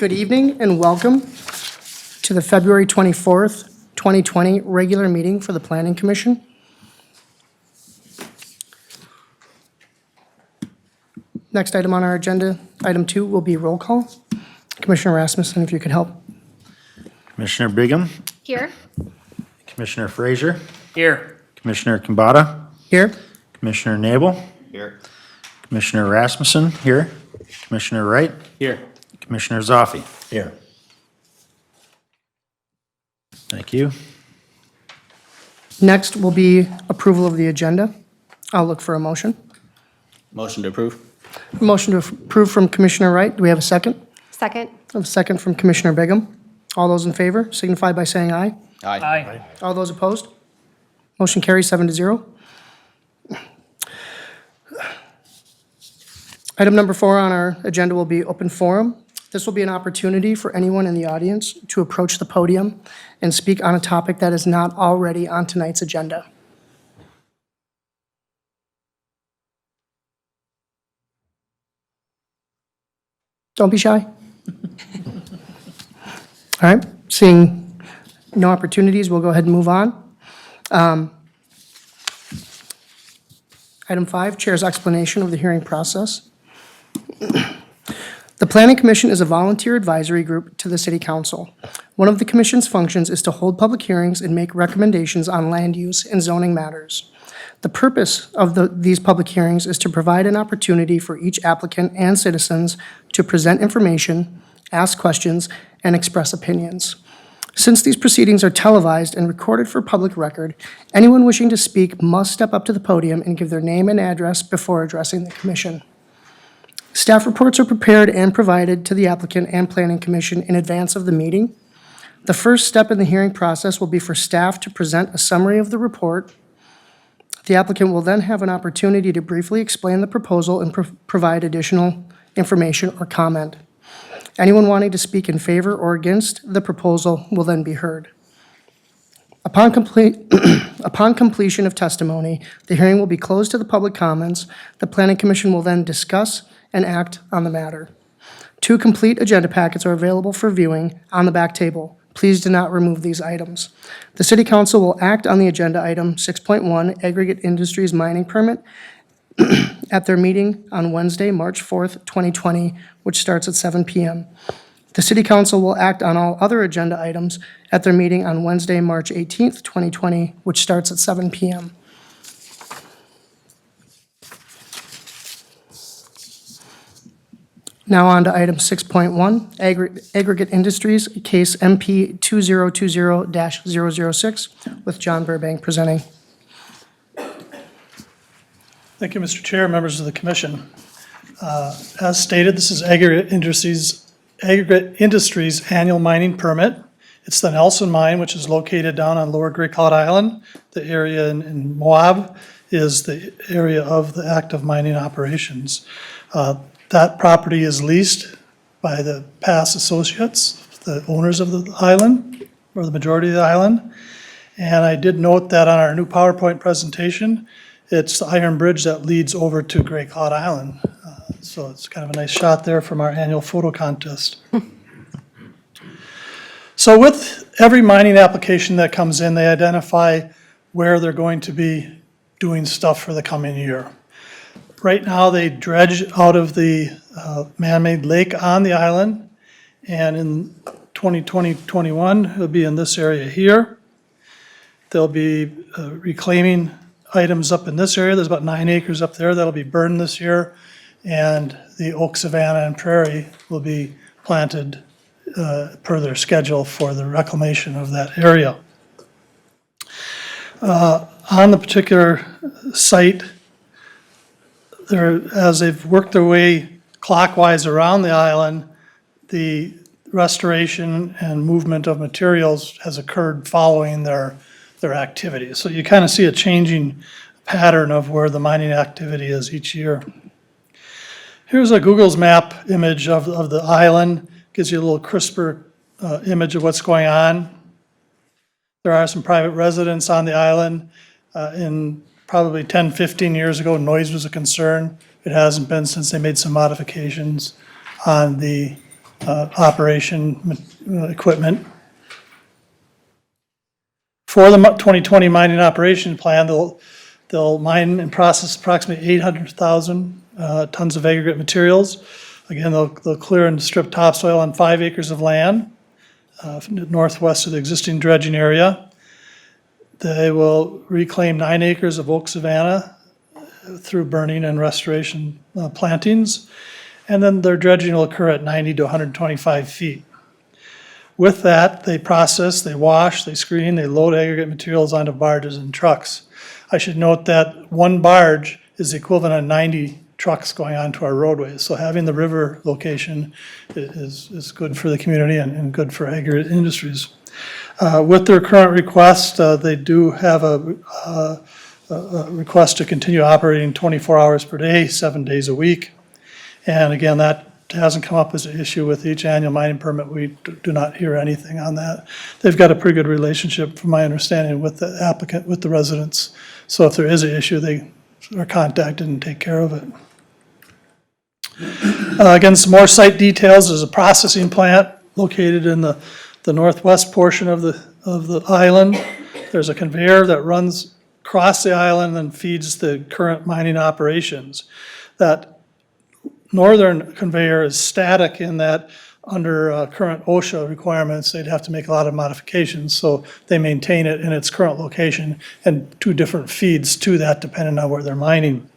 Good evening and welcome to the February 24th, 2020 regular meeting for the Planning Commission. Next item on our agenda, item 2, will be roll call. Commissioner Rasmussen, if you could help. Commissioner Bigham, Here. Commissioner Frazier, Here. Commissioner Kimbata, Here. Commissioner Nabel, Here. Commissioner Rasmussen, here, Commissioner Wright, Here. Commissioner Zoffi. Here. Thank you. Next will be approval of the agenda. I'll look for a motion. Motion to approve. Motion to approve from Commissioner Wright. Do we have a second? Second. A second from Commissioner Bigham. All those in favor signify by saying aye. Aye. All those opposed? Motion carries 7-0. Item number 4 on our agenda will be open forum. This will be an opportunity for anyone in the audience to approach the podium and speak on a topic that is not already on tonight's agenda. Don't be shy. All right, seeing no opportunities, we'll go ahead and move on. Item 5, Chair's explanation of the hearing process. The Planning Commission is a volunteer advisory group to the City Council. One of the Commission's functions is to hold public hearings and make recommendations on land use and zoning matters. The purpose of these public hearings is to provide an opportunity for each applicant and citizens to present information, ask questions, and express opinions. Since these proceedings are televised and recorded for public record, anyone wishing to speak must step up to the podium and give their name and address before addressing the Commission. Staff reports are prepared and provided to the applicant and Planning Commission in advance of the meeting. The first step in the hearing process will be for staff to present a summary of the report. The applicant will then have an opportunity to briefly explain the proposal and provide additional information or comment. Anyone wanting to speak in favor or against the proposal will then be heard. Upon completion of testimony, the hearing will be closed to the public comments. The Planning Commission will then discuss and act on the matter. 2 complete agenda packets are available for viewing on the back table. Please do not remove these items. The City Council will act on the agenda item 6.1, Aggregate Industries Mining Permit, at their meeting on Wednesday, March 4th, 2020, which starts at 7 p.m. The City Council will act on all other agenda items at their meeting on Wednesday, March 18th, 2020, which starts at 7 p.m. Now on to item 6.1, Aggregate Industries, case MP 2020-006, with John Burbank presenting. Thank you, Mr. Chair, members of the Commission. As stated, this is Aggregate Industries annual mining permit. It's the Nelson Mine, which is located down on Lower Grey Cloud Island. The area in Moab is the area of the active mining operations. That property is leased by the past associates, the owners of the island, or the majority of the island. And I did note that on our new PowerPoint presentation, it's the iron bridge that leads over to Grey Cloud Island. So it's kind of a nice shot there from our annual photo contest. So with every mining application that comes in, they identify where they're going to be doing stuff for the coming year. Right now, they dredge out of the man-made lake on the island, and in 2020-21, it'll be in this area here. They'll be reclaiming items up in this area. There's about 9 acres up there that'll be burned this year, and the oak, savanna, and prairie will be planted per their schedule for the reclamation of that area. On the particular site, as they've worked their way clockwise around the island, the restoration and movement of materials has occurred following their activities. So you kind of see a changing pattern of where the mining activity is each year. Here's a Google's map image of the island. Gives you a little crisper image of what's going on. There are some private residents on the island. In probably 10, 15 years ago, noise was a concern. It hasn't been since they made some modifications on the operation equipment. For the 2020 mining operation plan, they'll mine and process approximately 800,000 tons of aggregate materials. Again, they'll clear and strip topsoil on 5 acres of land northwest of the existing dredging area. They will reclaim 9 acres of oak savanna through burning and restoration plantings. And then their dredging will occur at 90 to 125 feet. With that, they process, they wash, they screen, they load aggregate materials onto barges and trucks. I should note that one barge is the equivalent of 90 trucks going onto our roadways. So having the river location is good for the community and good for aggregate industries. With their current request, they do have a request to continue operating 24 hours per day, 7 days a week. And again, that hasn't come up as an issue with each annual mining permit. We do not hear anything on that. They've got a pretty good relationship, from my understanding, with the applicant, with the residents. So if there is an issue, they are contacted and take care of it. Again, some more site details. There's a processing plant located in the northwest portion of the island. There's a conveyor that runs across the island and feeds the current mining operations. That northern conveyor is static in that under current OSHA requirements, they'd have to make a lot of modifications, so they maintain it in its current location and 2 different feeds to that depending on where they're mining.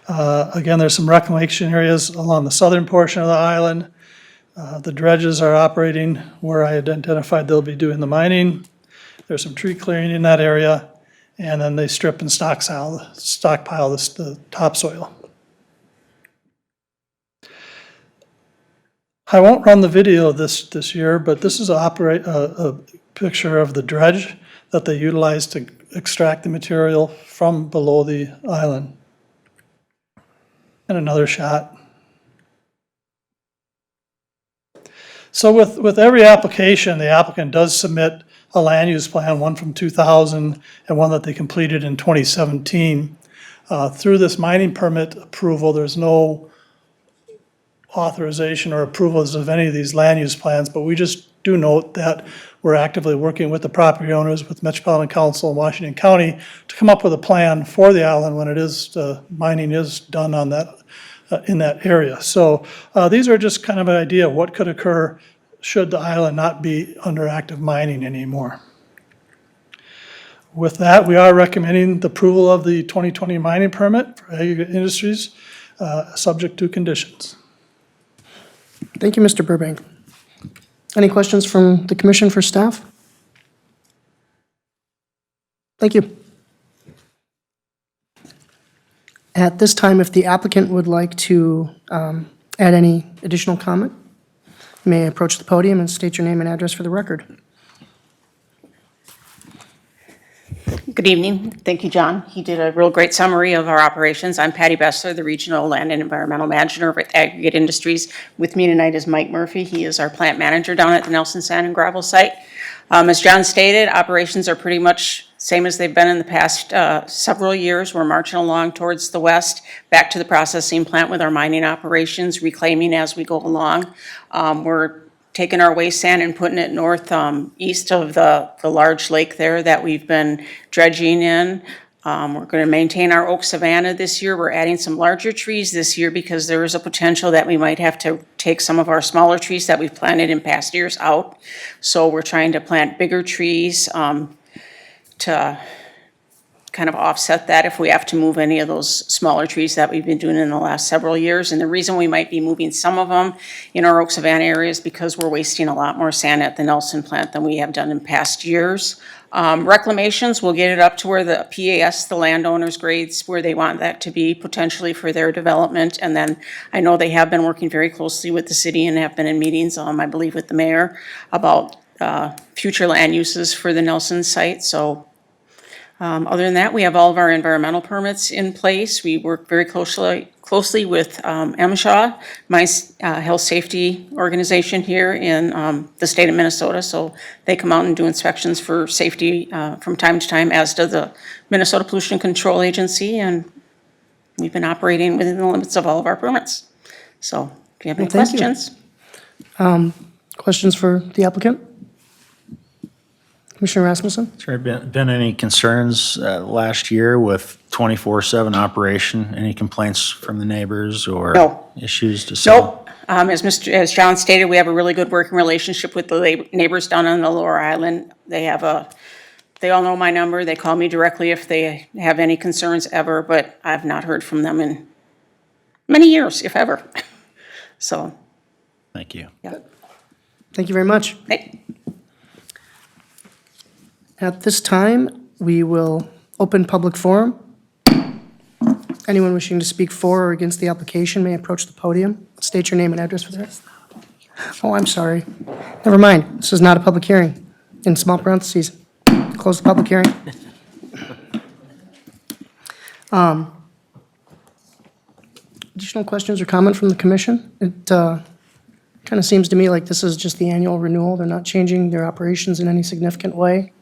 Again, there's some reclamation areas along the southern portion of the island. The dredges are operating where I identified they'll be doing the mining. There's some tree clearing in that area, and then they strip and stockpile the topsoil. I won't run the video this year, but this is a picture of the dredge that they utilize to extract the material from below the island. And another shot. So with every application, the applicant does submit a land use plan, one from 2000 and one that they completed in 2017. Through this mining permit approval, there's no authorization or approvals of any of these land use plans, but we just do note that we're actively working with the property owners, with Metropolitan Council in Washington County, to come up with a plan for the island when it is mining is done on that in that area. So these are just kind of an idea of what could occur should the island not be under active mining anymore. With that, we are recommending the approval of the 2020 mining permit for Aggregate Industries, subject to conditions. Thank you, Mr. Burbank. Any questions from the commission for staff? Thank you. At this time, if the applicant would like to add any additional comment, you may approach the podium and state your name and address for the record. Good evening. Thank you, John. He did a real great summary of our operations. I'm Patty Bessler, the Regional Land and Environmental Manager at Aggregate Industries. With me tonight is Mike Murphy. He is our plant manager down at the Nelson Sand and Gravel site. As John stated, operations are pretty much same as they've been in the past several years. We're marching along towards the west, back to the processing plant with our mining operations, reclaiming as we go along. We're taking our waste sand and putting it north east of the large lake there that we've been dredging in. We're going to maintain our oak savanna this year. We're adding some larger trees this year because there is a potential that we might have to take some of our smaller trees that we've planted in past years out. So we're trying to plant bigger trees to kind of offset that if we have to move any of those smaller trees that we've been doing in the last several years. And the reason we might be moving some of them in our oak savanna area is because we're wasting a lot more sand at the Nelson plant than we have done in past years. Reclamations, we'll get it up to where the PAS, the landowners, grades where they want that to be potentially for their development. And then I know they have been working very closely with the city and have been in meetings, I believe with the mayor, about future land uses for the Nelson site. So other than that, we have all of our environmental permits in place. We work very closely with MSHA, my health safety organization here in the state of Minnesota. So they come out and do inspections for safety from time to time, as does the Minnesota Pollution Control Agency. And we've been operating within the limits of all of our permits. So if you have any Well, thank you. questions. Questions for the applicant? Commissioner Rasmussen? Has there been any concerns last year with 24/7 operation? Any complaints from the neighbors or No. issues to solve? Nope. As John stated, we have a really good working relationship with the neighbors down on the lower island. They all know my number. They call me directly if they have any concerns ever, but I've not heard from them in many years, if ever. So, Thank you. yeah. Thank you very much. Hey, At this time, we will open public forum. Anyone wishing to speak for or against the application may approach the podium. State your name and address for the record. Oh, I'm sorry. Never mind. This is not a public hearing. In small parentheses, close the public hearing. Additional questions or comment from the commission? It kind of seems to me like this is just the annual renewal. They're not changing their operations in any significant way.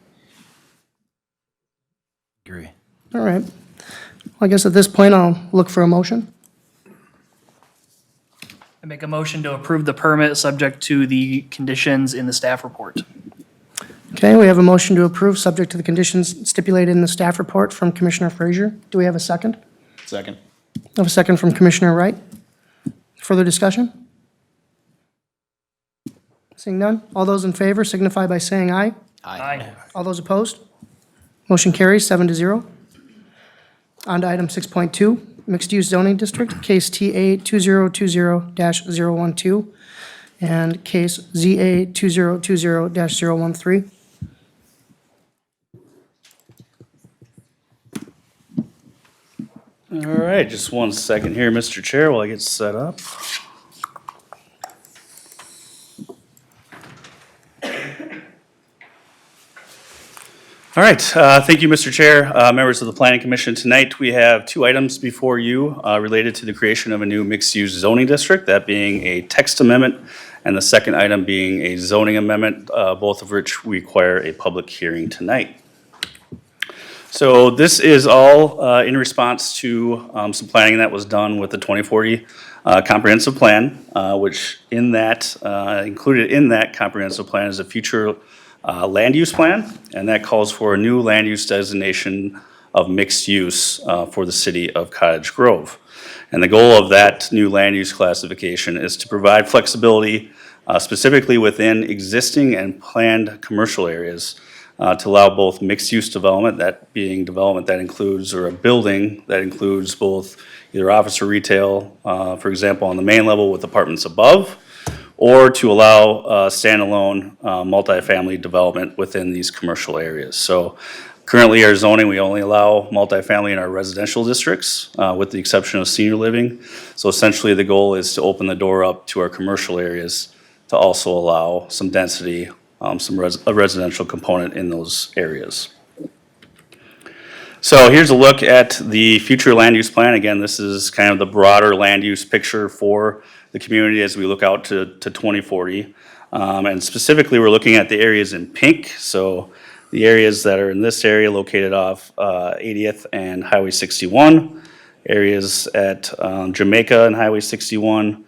Agree. All right. Well, I guess at this point, I'll look for a motion. I make a motion to approve the permit subject to the conditions in the staff report. Okay, we have a motion to approve, subject to the conditions stipulated in the staff report from Commissioner Frazier. Do we have a second? Second. I have a second from Commissioner Wright. Further discussion? Seeing none, all those in favor signify by saying aye. Aye. All those opposed? Motion carries 7-0. On to item 6.2, mixed-use zoning district, case TA 2020-012 and case ZA 2020-013. All right, just one second here, Mr. Chair, while I get set up. All right, thank you, Mr. Chair, members of the Planning Commission. Tonight, we have two items before you related to the creation of a new mixed-use zoning district, that being a text amendment, and the second item being a zoning amendment, both of which require a public hearing tonight. So this is all in response to some planning that was done with the 2040 comprehensive plan, which included in that comprehensive plan is a future land use plan, and that calls for a new land use designation of mixed use for the city of Cottage Grove. And the goal of that new land use classification is to provide flexibility specifically within existing and planned commercial areas to allow both mixed-use development, that being development that includes, or a building that includes both either office or retail, for example, on the main level with apartments above, or to allow standalone multifamily development within these commercial areas. So currently our zoning, we only allow multifamily in our residential districts, with the exception of senior living. So essentially the goal is to open the door up to our commercial areas to also allow some density, a residential component in those areas. So here's a look at the future land use plan. Again, this is kind of the broader land use picture for the community as we look out to 2040. And specifically, we're looking at the areas in pink. So the areas that are in this area located off 80th and Highway 61, areas at Jamaica and Highway 61,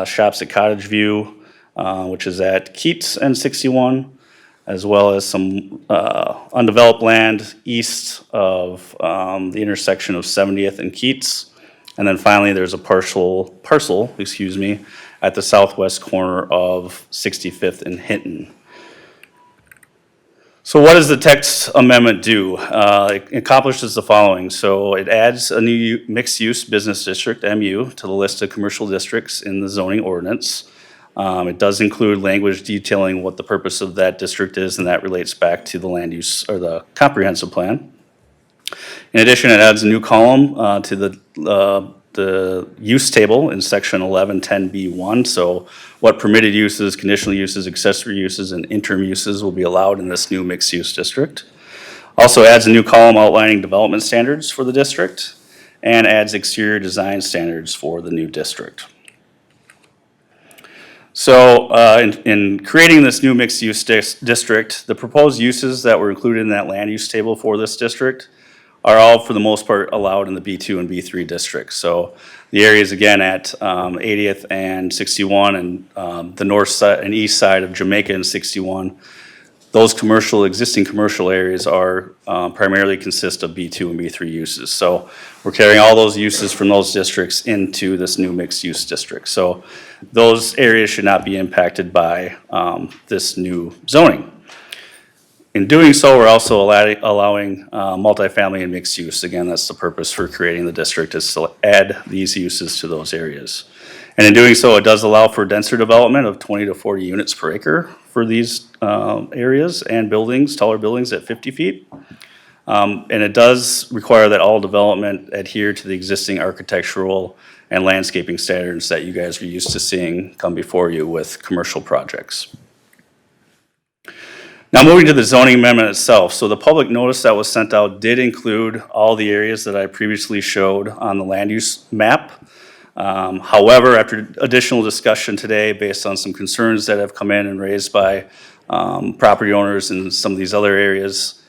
shops at Cottage View, which is at Keats and 61, as well as some undeveloped land east of the intersection of 70th and Keats. And then finally, there's a parcel, at the southwest corner of 65th and Hinton. So what does the text amendment do? It accomplishes the following. So it adds a new mixed-use business district, MU, to the list of commercial districts in the zoning ordinance. It does include language detailing what the purpose of that district is, and that relates back to the land use, or the comprehensive plan. In addition, it adds a new column to the use table in section 1110B1. So what permitted uses, conditional uses, accessory uses, and interim uses will be allowed in this new mixed-use district. Also adds a new column outlining development standards for the district, and adds exterior design standards for the new district. So in creating this new mixed-use district, the proposed uses that were included in that land use table for this district are all, for the most part, allowed in the B2 and B3 districts. So the areas, again, at 80th and 61 and the north side and east side of Jamaica and 61, those existing commercial areas are primarily consist of B2 and B3 uses. So we're carrying all those uses from those districts into this new mixed-use district. So those areas should not be impacted by this new zoning. In doing so, we're also allowing multifamily and mixed use. Again, that's the purpose for creating the district, is to add these uses to those areas. And in doing so, it does allow for denser development of 20 to 40 units per acre for these areas and buildings, taller buildings at 50 feet. And it does require that all development adhere to the existing architectural and landscaping standards that you guys are used to seeing come before you with commercial projects. Now moving to the zoning amendment itself. So the public notice that was sent out did include all the areas that I previously showed on the land use map. However, after additional discussion today, based on some concerns that have come in and raised by property owners in some of these other areas,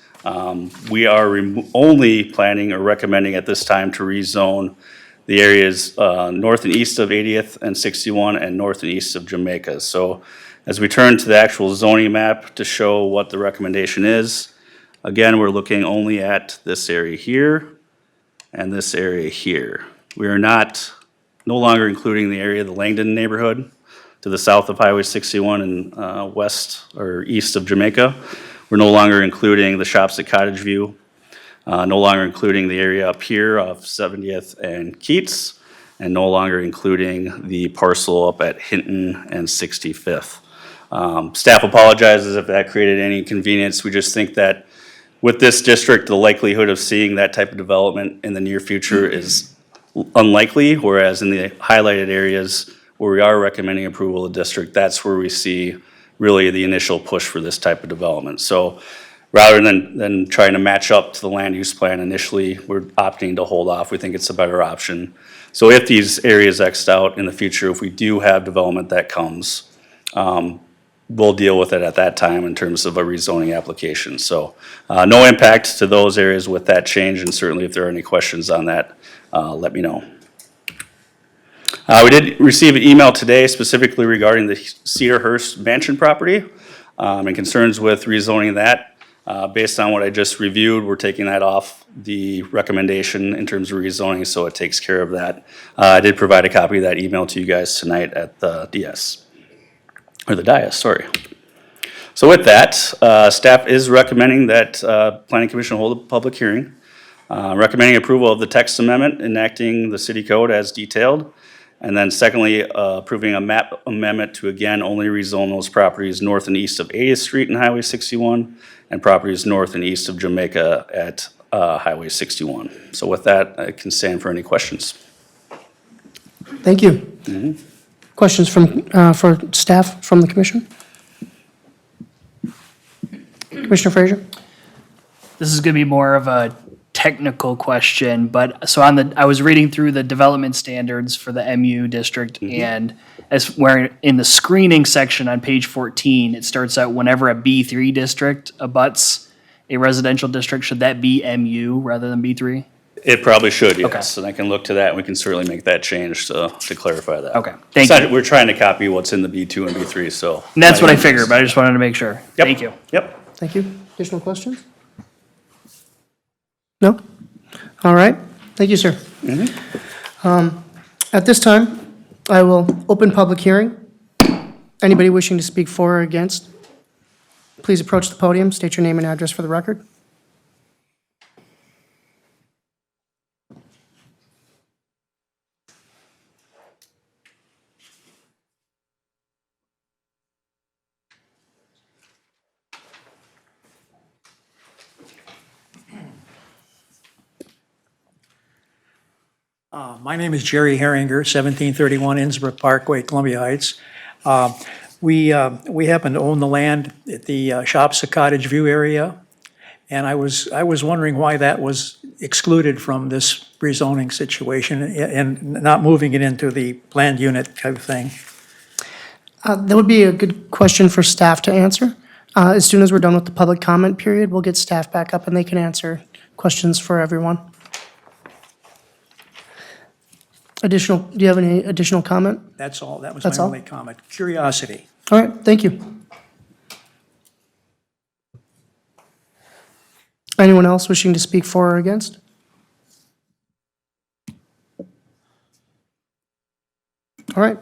we are only planning or recommending at this time to rezone the areas north and east of 80th and 61 and north and east of Jamaica. So as we turn to the actual zoning map to show what the recommendation is, again, we're looking only at this area here and this area here. We are no longer including the area of the Langdon neighborhood to the south of Highway 61 and west or east of Jamaica. We're no longer including the shops at Cottage View, no longer including the area up here of 70th and Keats, and no longer including the parcel up at Hinton and 65th. Staff apologizes if that created any inconvenience. We just think that with this district, the likelihood of seeing that type of development in the near future is unlikely, whereas in the highlighted areas where we are recommending approval of the district, that's where we see really the initial push for this type of development. So rather than trying to match up to the land use plan initially, we're opting to hold off. We think it's a better option. So if these areas X'd out in the future, if we do have development that comes, we'll deal with it at that time in terms of a rezoning application. So no impact to those areas with that change, and certainly if there are any questions on that, let me know. We did receive an email today specifically regarding the Cedarhurst Mansion property and concerns with rezoning that. Based on what I just reviewed, we're taking that off the recommendation in terms of rezoning, so it takes care of that. I did provide a copy of that email to you guys tonight at the dais. Sorry. So with that, staff is recommending that Planning Commission hold a public hearing, recommending approval of the text amendment enacting the city code as detailed, and then secondly, approving a map amendment to again only rezone those properties north and east of 80th Street and Highway 61, and properties north and east of Jamaica at Highway 61. So with that, I can stand for any questions. Thank you. Questions for staff from the commission? Commissioner Frazier? This is going to be more of a technical question, but so I was reading through the development standards for the MU district, and as where in the screening section on page 14, it starts out whenever a B3 district abuts a residential district, should that be MU rather than B3? It probably should, yes, and I can look to that, and we can certainly make that change to clarify that. Okay, thank you. We're trying to copy what's in the B2 and B3, so. And that's what I figured, but I just wanted to make sure. Yep. Thank you. Yep. Thank you. Additional questions? No? All right. Thank you, sir. At this time, I will open public hearing. Anybody wishing to speak for or against, please approach the podium, state your name and address for the record. My name is Jerry Herringer, 1731 Innsbrook Parkway, Columbia Heights. We happen to own the land at the shops at Cottage View area, and I was wondering why that was excluded from this rezoning situation and not moving it into the planned unit type of thing. That would be a good question for staff to answer. As soon as we're done with the public comment period, we'll get staff back up and they can answer questions for everyone? Do you have any additional comment? That's all, that was That's my all? only comment. Curiosity. All right, thank you. Anyone else wishing to speak for or against? All right,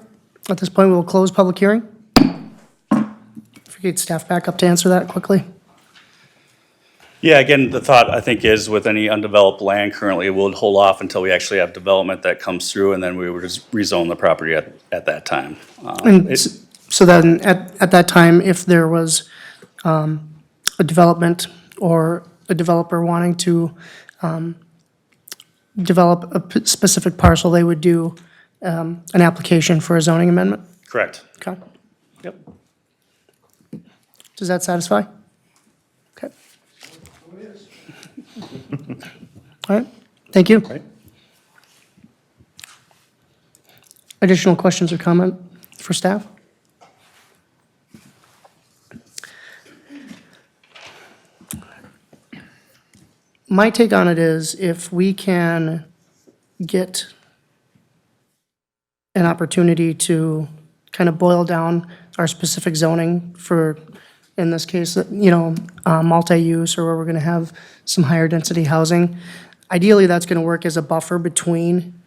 at this point, we will close public hearing. If we get staff back up to answer that quickly. Yeah, again, the thought, I think, is with any undeveloped land currently, we'll hold off until we actually have development that comes through, and then we would just rezone the property at that time. And so then, at that time, if there was a development or a developer wanting to develop a specific parcel, they would do an application for a zoning amendment? Correct. Okay. Yep. Does that satisfy? Okay. All right, thank you. Right. Additional questions or comment for staff? My take on it is if we can get an opportunity to kind of boil down our specific zoning for, in this case, multi-use, or where we're going to have some higher density housing. Ideally, that's going to work as a buffer between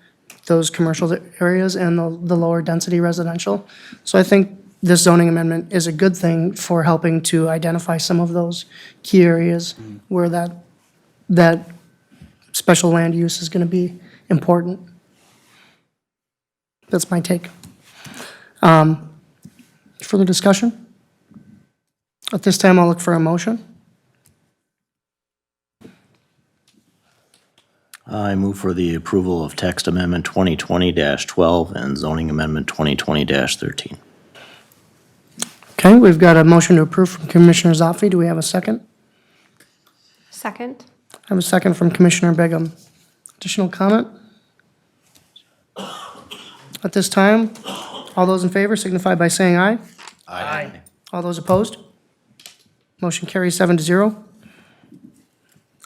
those commercial areas and the lower density residential. So I think this zoning amendment is a good thing for helping to identify some of those key areas where that special land use is going to be important. That's my take. Further discussion? At this time, I'll look for a motion. I move for the approval of text amendment 2020-12 and zoning amendment 2020-13. Okay, we've got a motion to approve from Commissioner Zaffi. Do we have a second? Second. I have a second from Commissioner Begum. Additional comment? At this time, all those in favor signify by saying aye. Aye. All those opposed? Motion carries 7-0.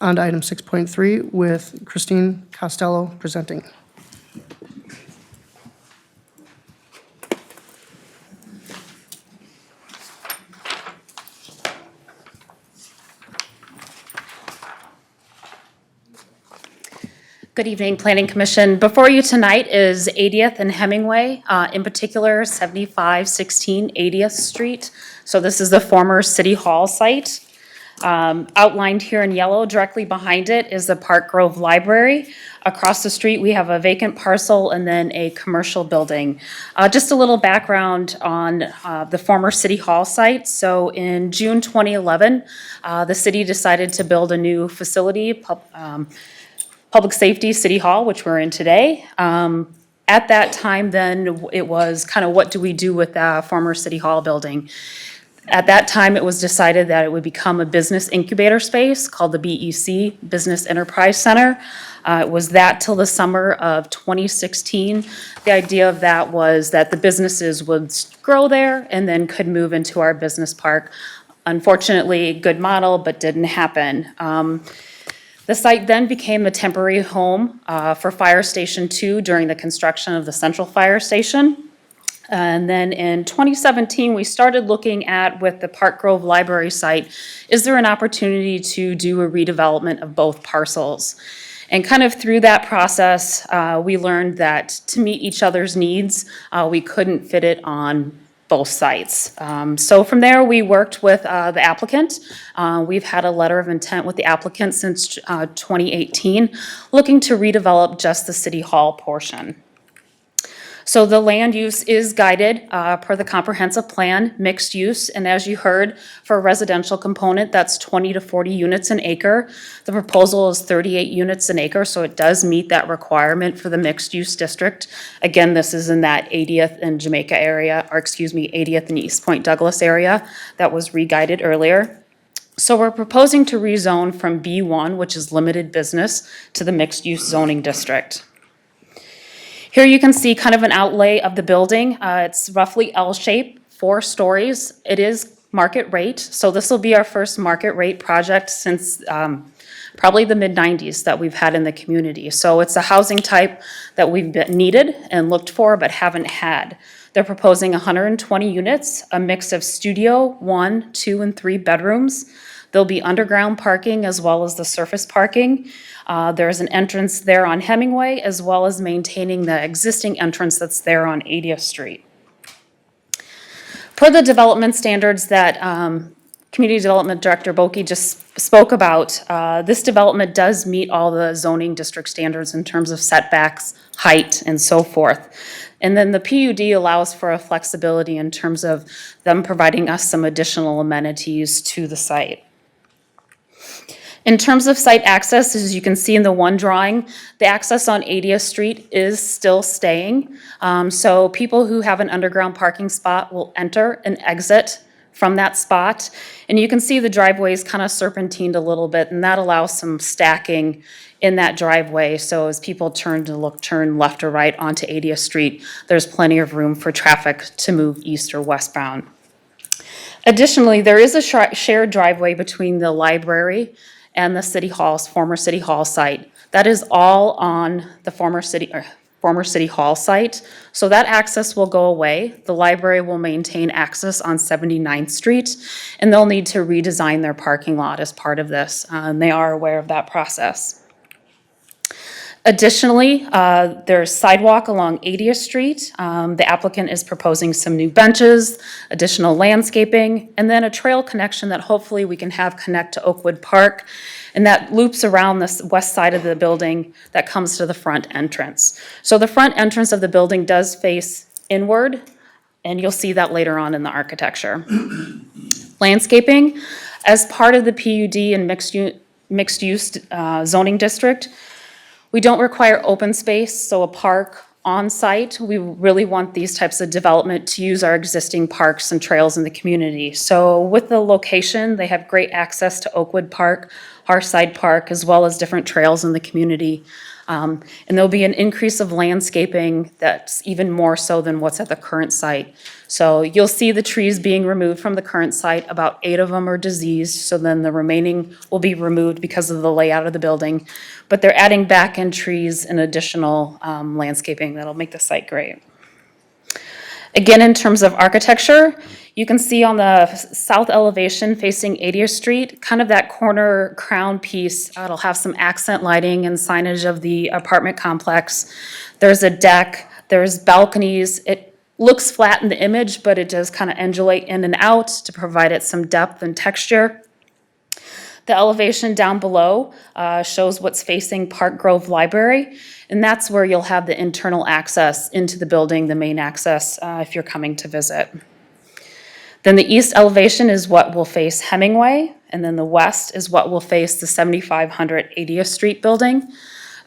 On to item 6.3 with Christine Costello presenting. Good evening, Planning Commission. Before you tonight is 80th and Hemmingway, in particular 7516 80th Street. So this is the former City Hall site. Outlined here in yellow, directly behind it is the Park Grove Library. Across the street, we have a vacant parcel and then a commercial building. Just a little background on the former City Hall site. So in June 2011, the city decided to build a new facility, Public Safety City Hall, which we're in today. At that time then, it was kind of what do we do with the former City Hall building? At that time, it was decided that it would become a business incubator space called the BEC, Business Enterprise Center. It was that till the summer of 2016. The idea of that was that the businesses would grow there and then could move into our business park. Unfortunately, good model, but didn't happen. The site then became a temporary home for Fire Station 2 during the construction of the Central Fire Station. And then in 2017, we started looking at, with the Park Grove Library site, is there an opportunity to do a redevelopment of both parcels? And kind of through that process, we learned that to meet each other's needs, we couldn't fit it on both sites. So from there, we worked with the applicant. We've had a letter of intent with the applicant since 2018, looking to redevelop just the City Hall portion. So the land use is guided per the comprehensive plan, mixed use, and as you heard, for a residential component, that's 20 to 40 units an acre. The proposal is 38 units an acre, so it does meet that requirement for the mixed use district. Again, this is in that 80th and Jamaica area, or 80th and East Point Douglas area that was re-guided earlier. So we're proposing to rezone from B1, which is limited business, to the mixed use zoning district. Here you can see kind of an outlay of the building. It's roughly L-shaped, 4 stories. It is market rate, so this will be our first market rate project since probably the mid-90s that we've had in the community. So it's a housing type that we've needed and looked for but haven't had. They're proposing 120 units, a mix of studio, 1, 2, and 3 bedrooms. There'll be underground parking as well as the surface parking. There's an entrance there on Hemmingway, as well as maintaining the existing entrance that's there on 80th Street. Per the development standards that Community Development Director Boki just spoke about, this development does meet all the zoning district standards in terms of setbacks, height, and so forth. And then the PUD allows for a flexibility in terms of them providing us some additional amenities to the site. In terms of site access, as you can see in the one drawing, the access on 80th Street is still staying. So people who have an underground parking spot will enter and exit from that spot. And you can see the driveway is kind of serpentined a little bit, and that allows some stacking in that driveway. So as people turn left or right onto 80th Street, there's plenty of room for traffic to move east or westbound. Additionally, there is a shared driveway between the library and the City Hall's former City Hall site. That is all on the former City Hall site. So that access will go away. The library will maintain access on 79th Street, and they'll need to redesign their parking lot as part of this. And they are aware of that process. Additionally, there's sidewalk along 80th Street. The applicant is proposing some new benches, additional landscaping, and then a trail connection that hopefully we can have connect to Oakwood Park, and that loops around the west side of the building that comes to the front entrance. So the front entrance of the building does face inward, and you'll see that later on in the architecture. Landscaping, as part of the PUD and mixed-use zoning district, we don't require open space, so a park on site. We really want these types of development to use our existing parks and trails in the community. So with the location, they have great access to Oakwood Park, Harside Park, as well as different trails in the community. And there'll be an increase of landscaping that's even more so than what's at the current site. So you'll see the trees being removed from the current site. About 8 of them are diseased, so then the remaining will be removed because of the layout of the building. But they're adding back-end trees and additional landscaping that'll make the site great. Again, in terms of architecture, you can see on the south elevation facing 80th Street, kind of that corner crown piece. It'll have some accent lighting and signage of the apartment complex. There's a deck, there's balconies. It looks flat in the image, but it does kind of undulate in and out to provide it some depth and texture. The elevation down below shows what's facing Park Grove Library, and that's where you'll have the internal access into the building, the main access, if you're coming to visit. Then the east elevation is what will face Hemmingway, and then the west is what will face the 7500 80th Street building.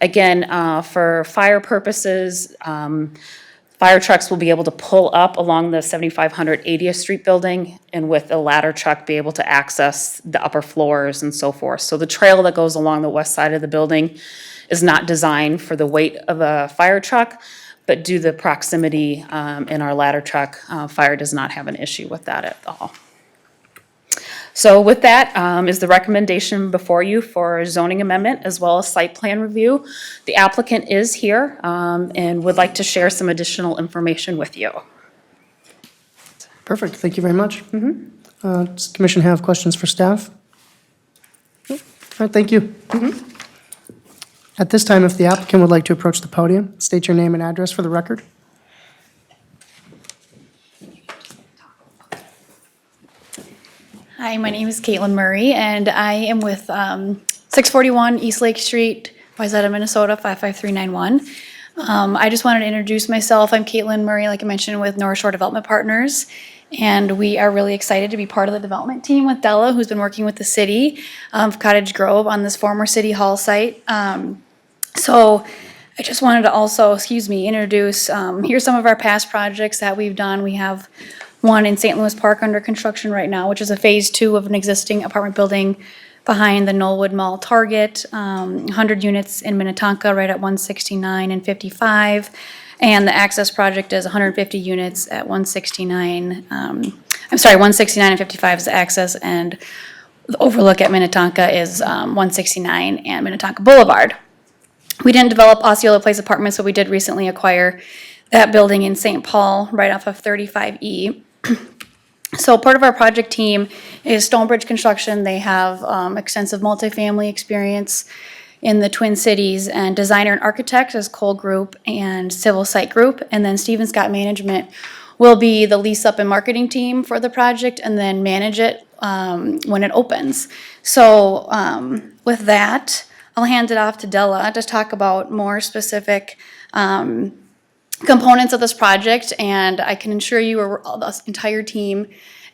Again, for fire purposes, fire trucks will be able to pull up along the 7500 80th Street building, and with a ladder truck be able to access the upper floors and so forth. So the trail that goes along the west side of the building is not designed for the weight of a fire truck, but due to the proximity in our ladder truck, fire does not have an issue with that at all. So with that is the recommendation before you for zoning amendment as well as site plan review. The applicant is here and would like to share some additional information with you. Perfect, thank you very much. Does the commission have questions for staff? All right, thank you. At this time, if the applicant would like to approach the podium, state your name and address for the record. Hi, my name is Caitlin Murray, and I am with 641 East Lake Street, Wayzata, Minnesota, 55391. I just wanted to introduce myself. I'm Caitlin Murray, like I mentioned, with North Shore Development Partners, and we are really excited to be part of the development team with Della, who's been working with the city of Cottage Grove on this former City Hall site. So I just wanted to also, introduce, here's some of our past projects that we've done. We have one in St. Louis Park under construction right now, which is a phase 2 of an existing apartment building behind the Knollwood Mall Target, 100 units in Minnetonka right at 169 and 55. And the access project is 150 units at 169, 169 and 55 is the access, and the overlook at Minnetonka is 169 and Minnetonka Boulevard. We didn't develop Osceola Place Apartments, but we did recently acquire that building in St. Paul, right off of 35E. So part of our project team is Stonebridge Construction. They have extensive multifamily experience in the Twin Cities, and designer and architect is Cole Group and Civil Site Group. And then Stephen Scott Management will be the lease up and marketing team for the project and then manage it when it opens. So with that, I'll hand it off to Della to talk about more specific components of this project, and I can assure you the entire team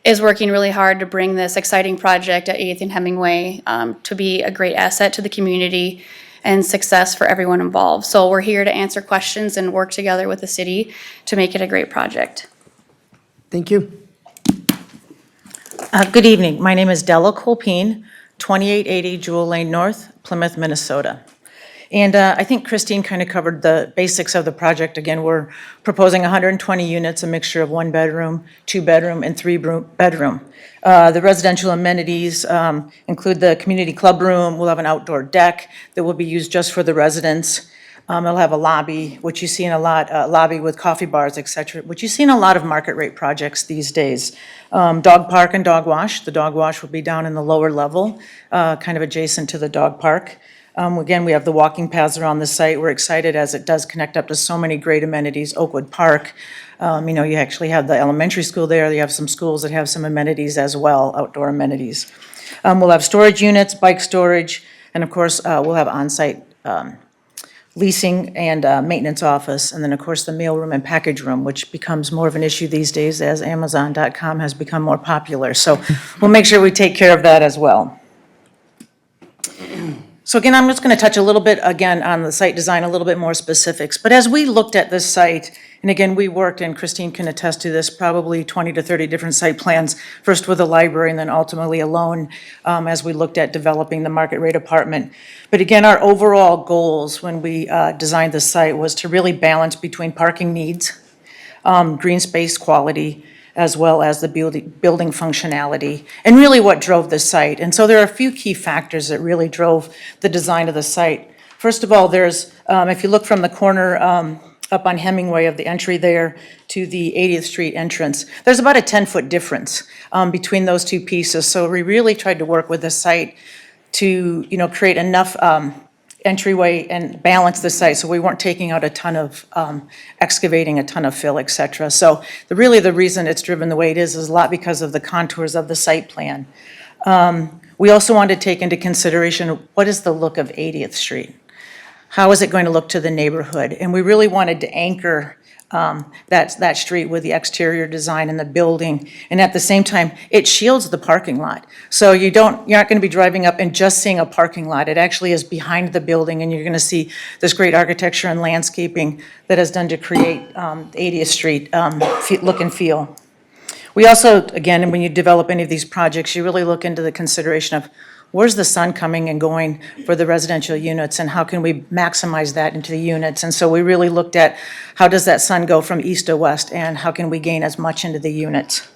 is working really hard to bring this exciting project at 8th and Hemmingway to be a great asset to the community and success for everyone involved. So we're here to answer questions and work together with the city to make it a great project. Thank you. Good evening. My name is Della Colpine, 2880 Jewel Lane North, Plymouth, Minnesota. And I think Christine kind of covered the basics of the project. Again, we're proposing 120 units, a mixture of 1-bedroom, 2-bedroom, and 3-bedroom. The residential amenities include the community club room. We'll have an outdoor deck that will be used just for the residents. It'll have a lobby, which you see in a lot, lobby with coffee bars, et cetera, which you see in a lot of market rate projects these days. Dog park and dog wash. The dog wash will be down in the lower level, kind of adjacent to the dog park. Again, we have the walking paths around the site. We're excited as it does connect up to so many great amenities. Oakwood Park, you actually have the elementary school there. You have some schools that have some amenities as well, outdoor amenities. We'll have storage units, bike storage, and of course, we'll have on-site leasing and maintenance office, and then of course the mailroom and package room, which becomes more of an issue these days as Amazon.com has become more popular. So we'll make sure we take care of that as well. So again, I'm just going to touch a little bit again on the site design, a little bit more specifics. But as we looked at this site, and again, we worked, and Christine can attest to this, probably 20 to 30 different site plans, first with a library and then ultimately alone as we looked at developing the market rate apartment. But again, our overall goals when we designed the site was to really balance between parking needs, green space quality, as well as the building functionality, and really what drove the site. And so there are a few key factors that really drove the design of the site. First of all, there's, if you look from the corner up on Hemmingway of the entry there to the 80th Street entrance, there's about a 10-foot difference between those two pieces. So we really tried to work with the site to, create enough entryway and balance the site, so we weren't taking out a ton of, excavating a ton of fill, et cetera. So the reason it's driven the way it is a lot because of the contours of the site plan. We also wanted to take into consideration, what is the look of 80th Street? How is it going to look to the neighborhood? And we really wanted to anchor that street with the exterior design and the building, and at the same time, it shields the parking lot. So you're not going to be driving up and just seeing a parking lot. It actually is behind the building, and you're going to see this great architecture and landscaping that is done to create 80th Street look and feel. We also, again, when you develop any of these projects, you really look into the consideration of where's the sun coming and going for the residential units, and how can we maximize that into the units? And so we really looked at how does that sun go from east to west, and how can we gain as much into the units?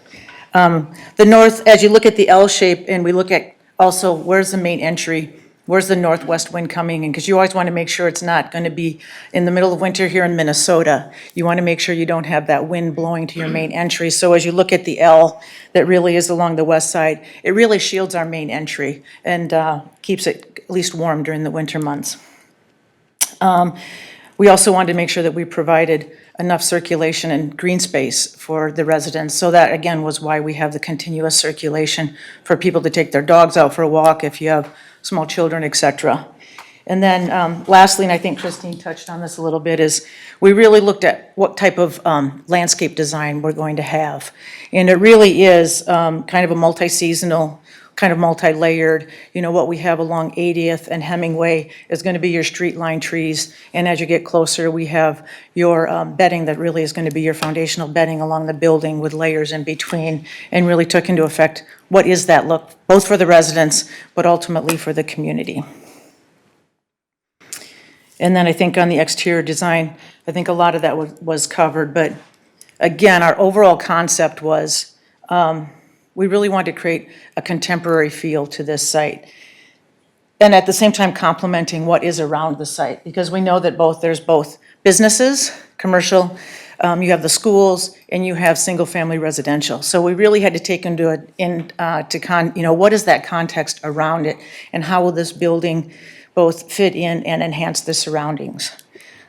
The north, as you look at the L shape, and we look at also where's the main entry, where's the northwest wind coming in? Because you always want to make sure it's not going to be in the middle of winter here in Minnesota. You want to make sure you don't have that wind blowing to your main entry. So as you look at the L that really is along the west side, it really shields our main entry and keeps it at least warm during the winter months. We also wanted to make sure that we provided enough circulation and green space for the residents. So that, again, was why we have the continuous circulation for people to take their dogs out for a walk if you have small children, et cetera. And then lastly, and I think Christine touched on this a little bit, is we really looked at what type of landscape design we're going to have. And it really is kind of a multi-seasonal, kind of multi-layered. What we have along 80th and Hemmingway is going to be your street line trees. And as you get closer, we have your bedding that really is going to be your foundational bedding along the building with layers in between, and really took into effect what is that look, both for the residents, but ultimately for the community. And then I think on the exterior design, I think a lot of that was covered, but again, our overall concept was We really wanted to create a contemporary feel to this site. And at the same time complementing what is around the site, because we know that there's both businesses, commercial, you have the schools, and you have single-family residential. So we really had to take what is that context around it, and how will this building both fit in and enhance the surroundings?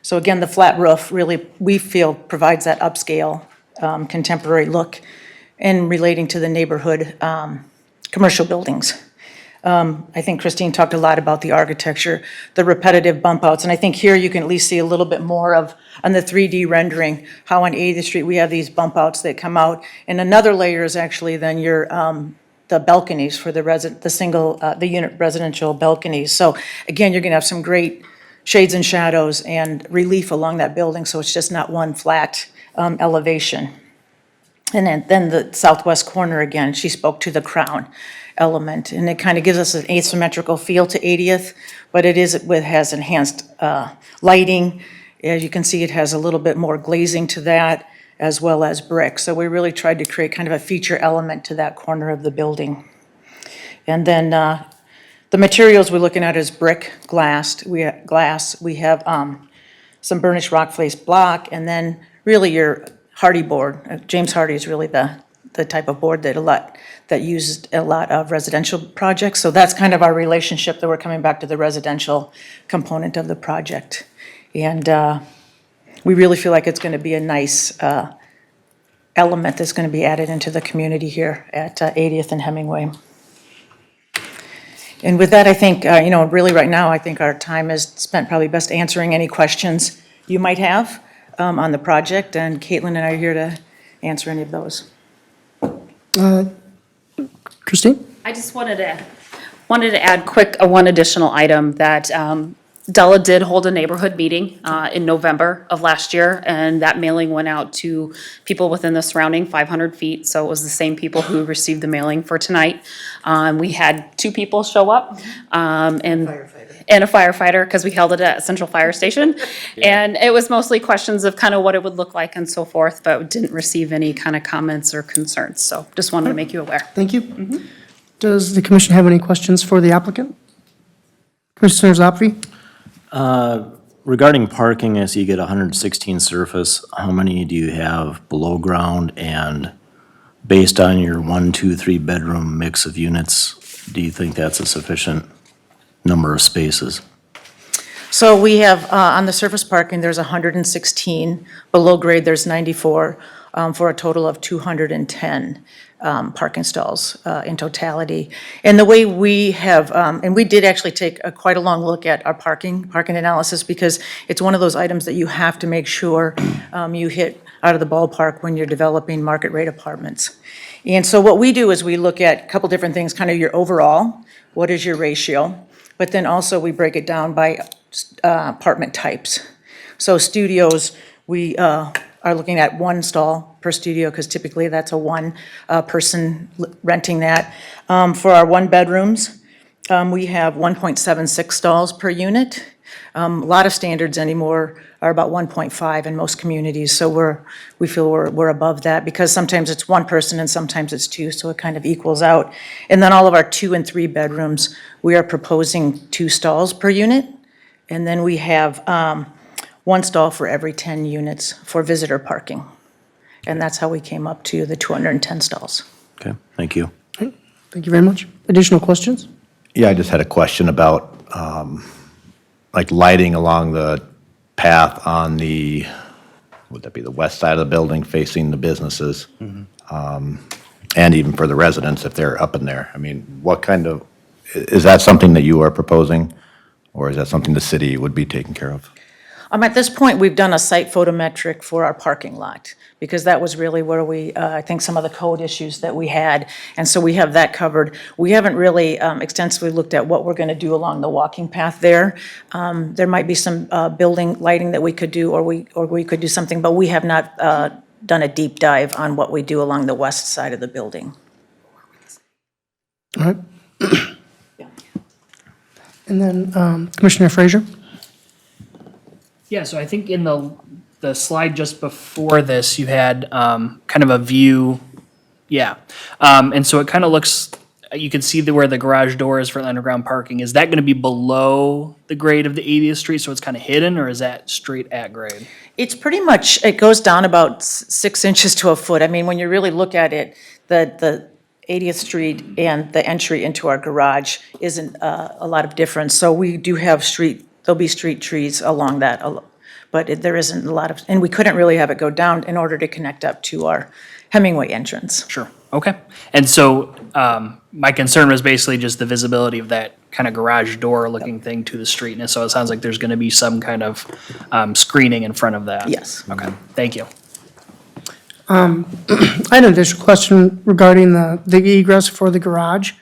So again, the flat roof really, we feel, provides that upscale, contemporary look and relating to the neighborhood commercial buildings. I think Christine talked a lot about the architecture, the repetitive bump outs, and I think here you can at least see a little bit more of, on the 3D rendering, how on 80th Street we have these bump outs that come out, and another layer is actually then your, the balconies for the unit residential balconies. So again, you're gonna have some great shades and shadows and relief along that building, so it's just not one flat elevation. And then the southwest corner, again, she spoke to the crown element, and it kind of gives us an asymmetrical feel to 80th, but has enhanced lighting. As you can see, it has a little bit more glazing to that, as well as brick. So we really tried to create kind of a feature element to that corner of the building. And then the materials we're looking at is brick, glass. We have some burnished rock face block, and then really your Hardy board. James Hardy is really the type of board that used a lot of residential projects. So that's kind of our relationship, that we're coming back to the residential component of the project. And we really feel like it's going to be a nice element that's going to be added into the community here at 80th and Hemmingway. And with that, I think, really right now, I think our time is spent probably best answering any questions you might have on the project, and Caitlin and I are here to answer any of those. Christine? I just wanted to add one additional item, that Della did hold a neighborhood meeting in November of last year, and that mailing went out to people within the surrounding 500 feet, so it was the same people who received the mailing for tonight. We had 2 people show up, and a firefighter, because we held it at Central Fire Station. And it was mostly questions of kind of what it would look like and so forth, but didn't receive any kind of comments or concerns, so just wanted to make you aware. Thank you. Does the commission have any questions for the applicant? Commissioner Zopfi? Regarding parking, as you get 116 surface, how many do you have below ground? And based on your 1, 2, 3 bedroom mix of units, do you think that's a sufficient number of spaces? So we have, on the surface parking, there's 116. Below grade, there's 94, for a total of 210 parking stalls in totality. And the way we have, and we did actually take quite a long look at our parking analysis, because it's one of those items that you have to make sure you hit out of the ballpark when you're developing market rate apartments. And so what we do is we look at a couple different things, kind of your overall, what is your ratio? But then also we break it down by apartment types. So studios, we are looking at 1 stall per studio, because typically that's a 1 person renting that. For our 1 bedrooms, we have 1.76 stalls per unit. A lot of standards anymore are about 1.5 in most communities, so we feel we're above that, because sometimes it's 1 person and sometimes it's 2, so it kind of equals out. And then all of our 2 and 3 bedrooms, we are proposing 2 stalls per unit, and then we have 1 stall for every 10 units for visitor parking. And that's how we came up to the 210 stalls. Okay, thank you. Thank you very much. Additional questions? Yeah, I just had a question about, like lighting along the path on the, would that be the west side of the building facing the businesses? And even for the residents if they're up in there. I mean, what kind of, is that something that you are proposing? Or is that something the city would be taking care of? At this point, we've done a site photometric for our parking lot, because that was really where we, I think some of the code issues that we had, and so we have that covered. We haven't really extensively looked at what we're going to do along the walking path there. There might be some building lighting that we could do, or we could do something, but we have not done a deep dive on what we do along the west side of the building. All right. And then Commissioner Frazier? Yeah, so I think in the slide just before this, you had kind of a view Yeah. And so it kind of looks, you can see where the garage door is for the underground parking. Is that going to be below the grade of the 80th Street, so it's kind of hidden, or is that straight at grade? It's pretty much, it goes down about 6 inches to a foot. I mean, when you really look at it, the 80th Street and the entry into our garage isn't a lot of difference. So we do have there'll be street trees along that, but there isn't a lot of, and we couldn't really have it go down in order to connect up to our Hemmingway entrance. Sure. Okay. And so my concern was basically just the visibility of that kind of garage door looking thing to the street. And so it sounds like there's going to be some kind of screening in front of that. Yes. Okay. Thank you. I had an additional question regarding the egress for the garage.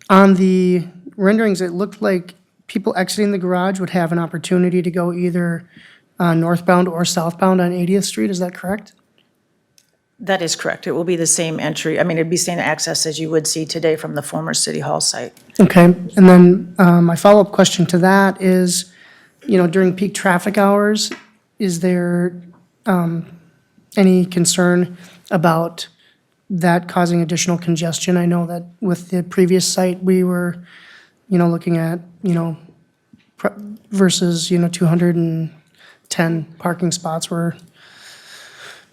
On the renderings, it looked like people exiting the garage would have an opportunity to go either northbound or southbound on 80th Street. Is that correct? That is correct. It will be the same entry. I mean, it'd be same access as you would see today from the former City Hall site. Okay, and then my follow-up question to that is, during peak traffic hours, is there any concern about that causing additional congestion? I know that with the previous site, we were, looking at, versus, 210 parking spots were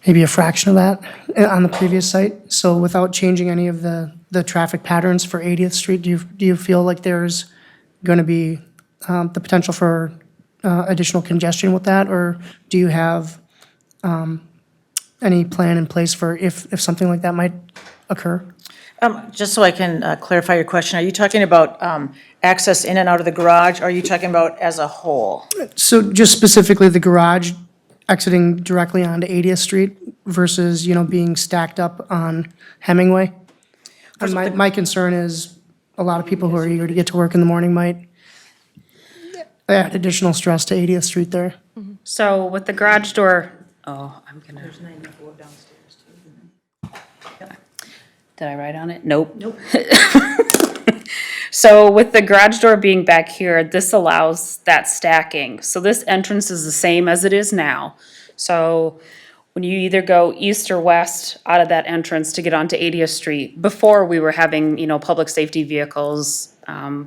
maybe a fraction of that on the previous site. So without changing any of the traffic patterns for 80th Street, do you feel like there's going to be the potential for additional congestion with that? Or do you have any plan in place for if something like that might occur? Just so I can clarify your question, are you talking about access in and out of the garage? Or are you talking about as a whole? So just specifically the garage exiting directly onto 80th Street versus, being stacked up on Hemmingway? And my concern is a lot of people who are eager to get to work in the morning might add additional stress to 80th Street there. So with the garage door, I'm gonna. There's 94 downstairs too. Did I write on it? Nope. So with the garage door being back here, this allows that stacking. So this entrance is the same as it is now. So when you either go east or west out of that entrance to get onto 80th Street, before we were having, public safety vehicles,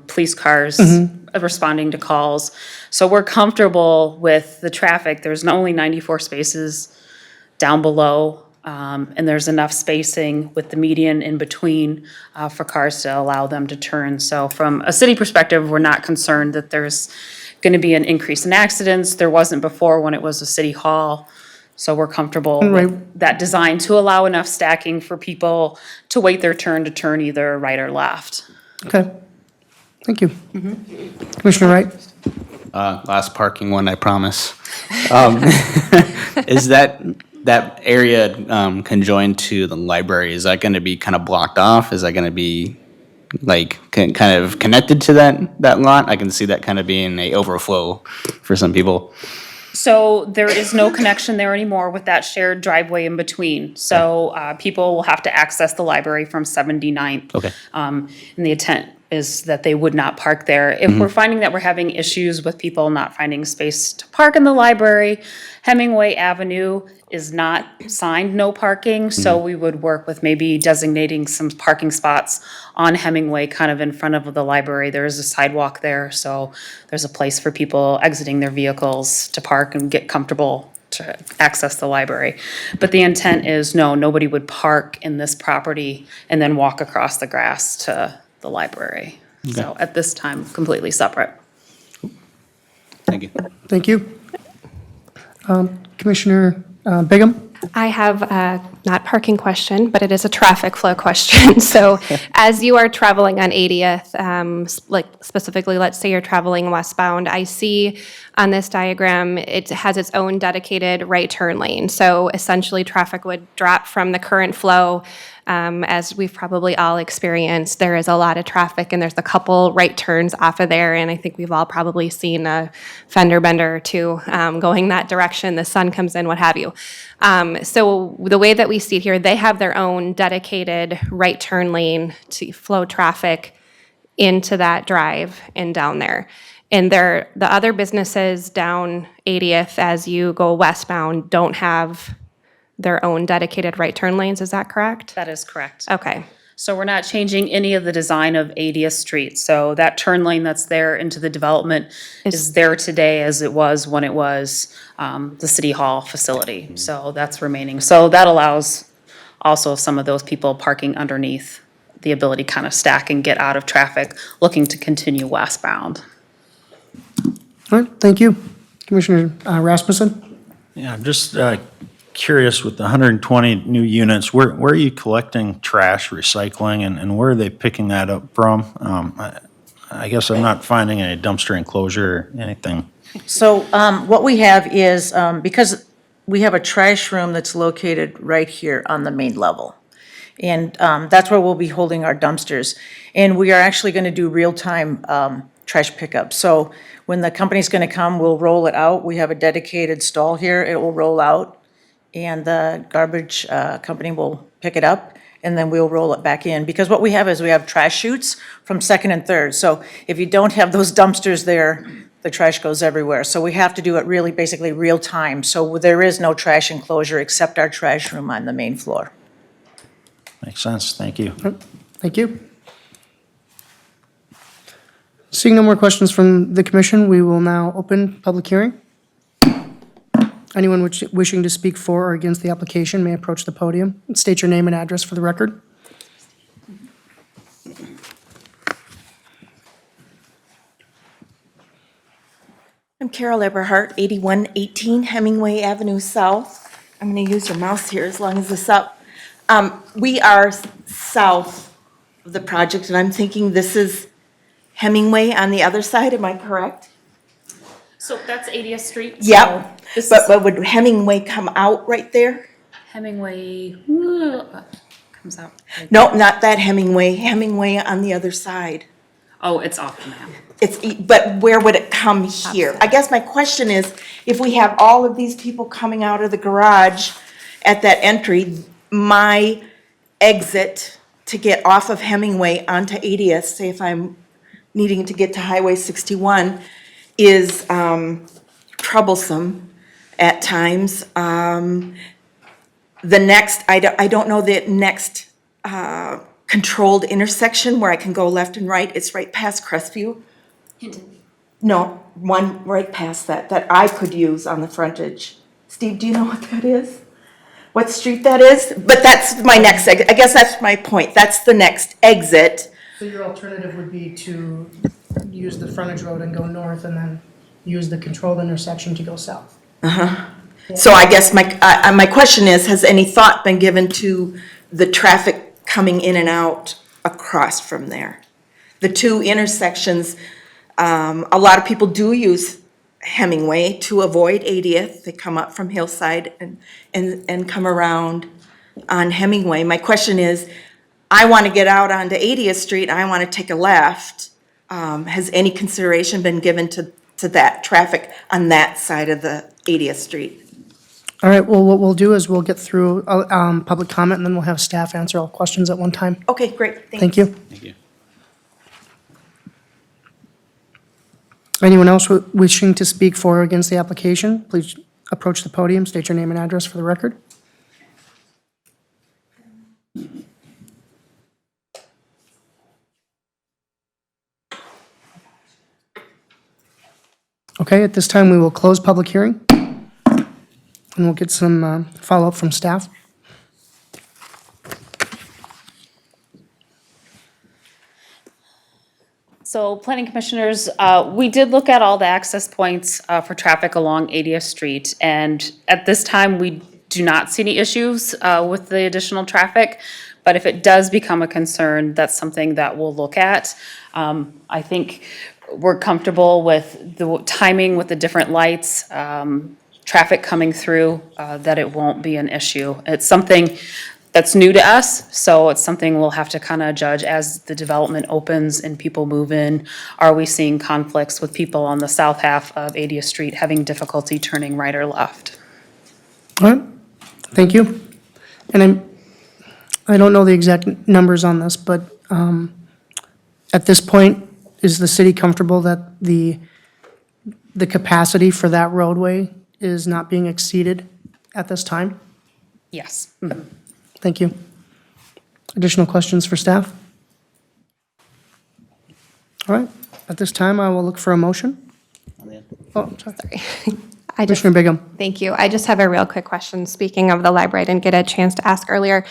police cars responding to calls. So we're comfortable with the traffic. There's only 94 spaces down below. And there's enough spacing with the median in between for cars to allow them to turn. So from a city perspective, we're not concerned that there's going to be an increase in accidents. There wasn't before when it was a city hall. So we're comfortable with that design to allow enough stacking for people to wait their turn to turn either right or left. Okay, thank you. Commissioner Wright? Last parking one, I promise. Is that area conjoined to the library, is that going to be kind of blocked off? Is that going to be kind of connected to that lot? I can see that kind of being a overflow for some people. So there is no connection there anymore with that shared driveway in between. So people will have to access the library from 79th. Okay. And the intent is that they would not park there. If we're finding that we're having issues with people not finding space to park in the library, Hemmingway Avenue is not signed no parking, so we would work with maybe designating some parking spots on Hemmingway kind of in front of the library. There is a sidewalk there, so there's a place for people exiting their vehicles to park and get comfortable to access the library. But the intent is, no, nobody would park in this property and then walk across the grass to the library. So at this time, completely separate. Thank you. Thank you. Commissioner Bigham? I have a not parking question, but it is a traffic flow question. So as you are traveling on 80th, like specifically, let's say you're traveling westbound, I see on this diagram, it has its own dedicated right turn lane. So essentially, traffic would drop from the current flow. As we've probably all experienced, there is a lot of traffic and there's a couple right turns off of there. And I think we've all probably seen a fender bender or two going that direction. The sun comes in, what have you. So the way that we see it here, they have their own dedicated right turn lane to flow traffic into that drive and down there. And the other businesses down 80th as you go westbound don't have their own dedicated right turn lanes, is that correct? That is correct. Okay, So we're not changing any of the design of 80th Street. So that turn lane that's there into the development is there today as it was when it was the City Hall facility. So that's remaining. So that allows also some of those people parking underneath the ability to kind of stack and get out of traffic, looking to continue westbound. All right, thank you. Commissioner Rasmussen? Yeah, I'm just curious with the 120 new units, where are you collecting trash, recycling, and where are they picking that up from? I guess I'm not finding a dumpster enclosure or anything. So what we have is, because we have a trash room that's located right here on the main level. And that's where we'll be holding our dumpsters. And we are actually going to do real-time trash pickup. So when the company's going to come, we'll roll it out. We have a dedicated stall here. It will roll out, and the garbage company will pick it up, and then we'll roll it back in. Because what we have is we have trash chutes from second and third. So if you don't have those dumpsters there, the trash goes everywhere. So we have to do it really basically real time. So there is no trash enclosure except our trash room on the main floor. Makes sense, thank you. Thank you. Seeing no more questions from the commission, we will now open public hearing. Anyone wishing to speak for or against the application may approach the podium. State your name and address for the record. I'm Carol Eberhardt, 8118 Hemmingway Avenue South. I'm going to use your mouse here as long as it's up. We are south of the project, and I'm thinking this is Hemmingway on the other side, am I correct? So that's 80th Street? Yep, but would Hemmingway come out right there? Hemingway comes out. No, not that Hemmingway, Hemmingway on the other side. Oh, it's off the map. But where would it come here? I guess my question is, if we have all of these people coming out of the garage at that entry, my exit to get off of Hemmingway onto 80th, say if I'm needing to get to Highway 61, is troublesome at times. The next, I don't know the next controlled intersection where I can go left and right. It's right past Crestview. No, one right past that I could use on the frontage. Steve, do you know what that is? What street that is? But that's my next exit. I guess that's my point. That's the next exit. So your alternative would be to use the frontage road and go north and then use the controlled intersection to go south. So I guess my question is, has any thought been given to the traffic coming in and out across from there? The two intersections, a lot of people do use Hemmingway to avoid 80th. They come up from Hillside and come around on Hemmingway. My question is, I want to get out onto 80th Street, I want to take a left. Has any consideration been given to that traffic on that side of the 80th Street? All right, well, what we'll do is we'll get through public comment, and then we'll have staff answer all questions at one time. Okay, great, Thank you. Thank you. Anyone else wishing to speak for or against the application, please approach the podium, state your name and address for the record. Okay, at this time, we will close public hearing, and we'll get some follow-up from staff. So planning commissioners, we did look at all the access points for traffic along 80th Street. And at this time, we do not see any issues with the additional traffic. But if it does become a concern, that's something that we'll look at. I think we're comfortable with the timing with the different lights, traffic coming through, that it won't be an issue. It's something that's new to us, so it's something we'll have to kind of judge as the development opens and people move in. Are we seeing conflicts with people on the south half of 80th Street having difficulty turning right or left? All right, thank you. And I don't know the exact numbers on this, but at this point, is the city comfortable that the capacity for that roadway is not being exceeded at this time? Yes. Thank you. Additional questions for staff? All right, at this time, I will look for a motion. Oh, sorry. I just, Commissioner Bigham. thank you. I just have a real quick question. Speaking of the library, I didn't get a chance to ask earlier.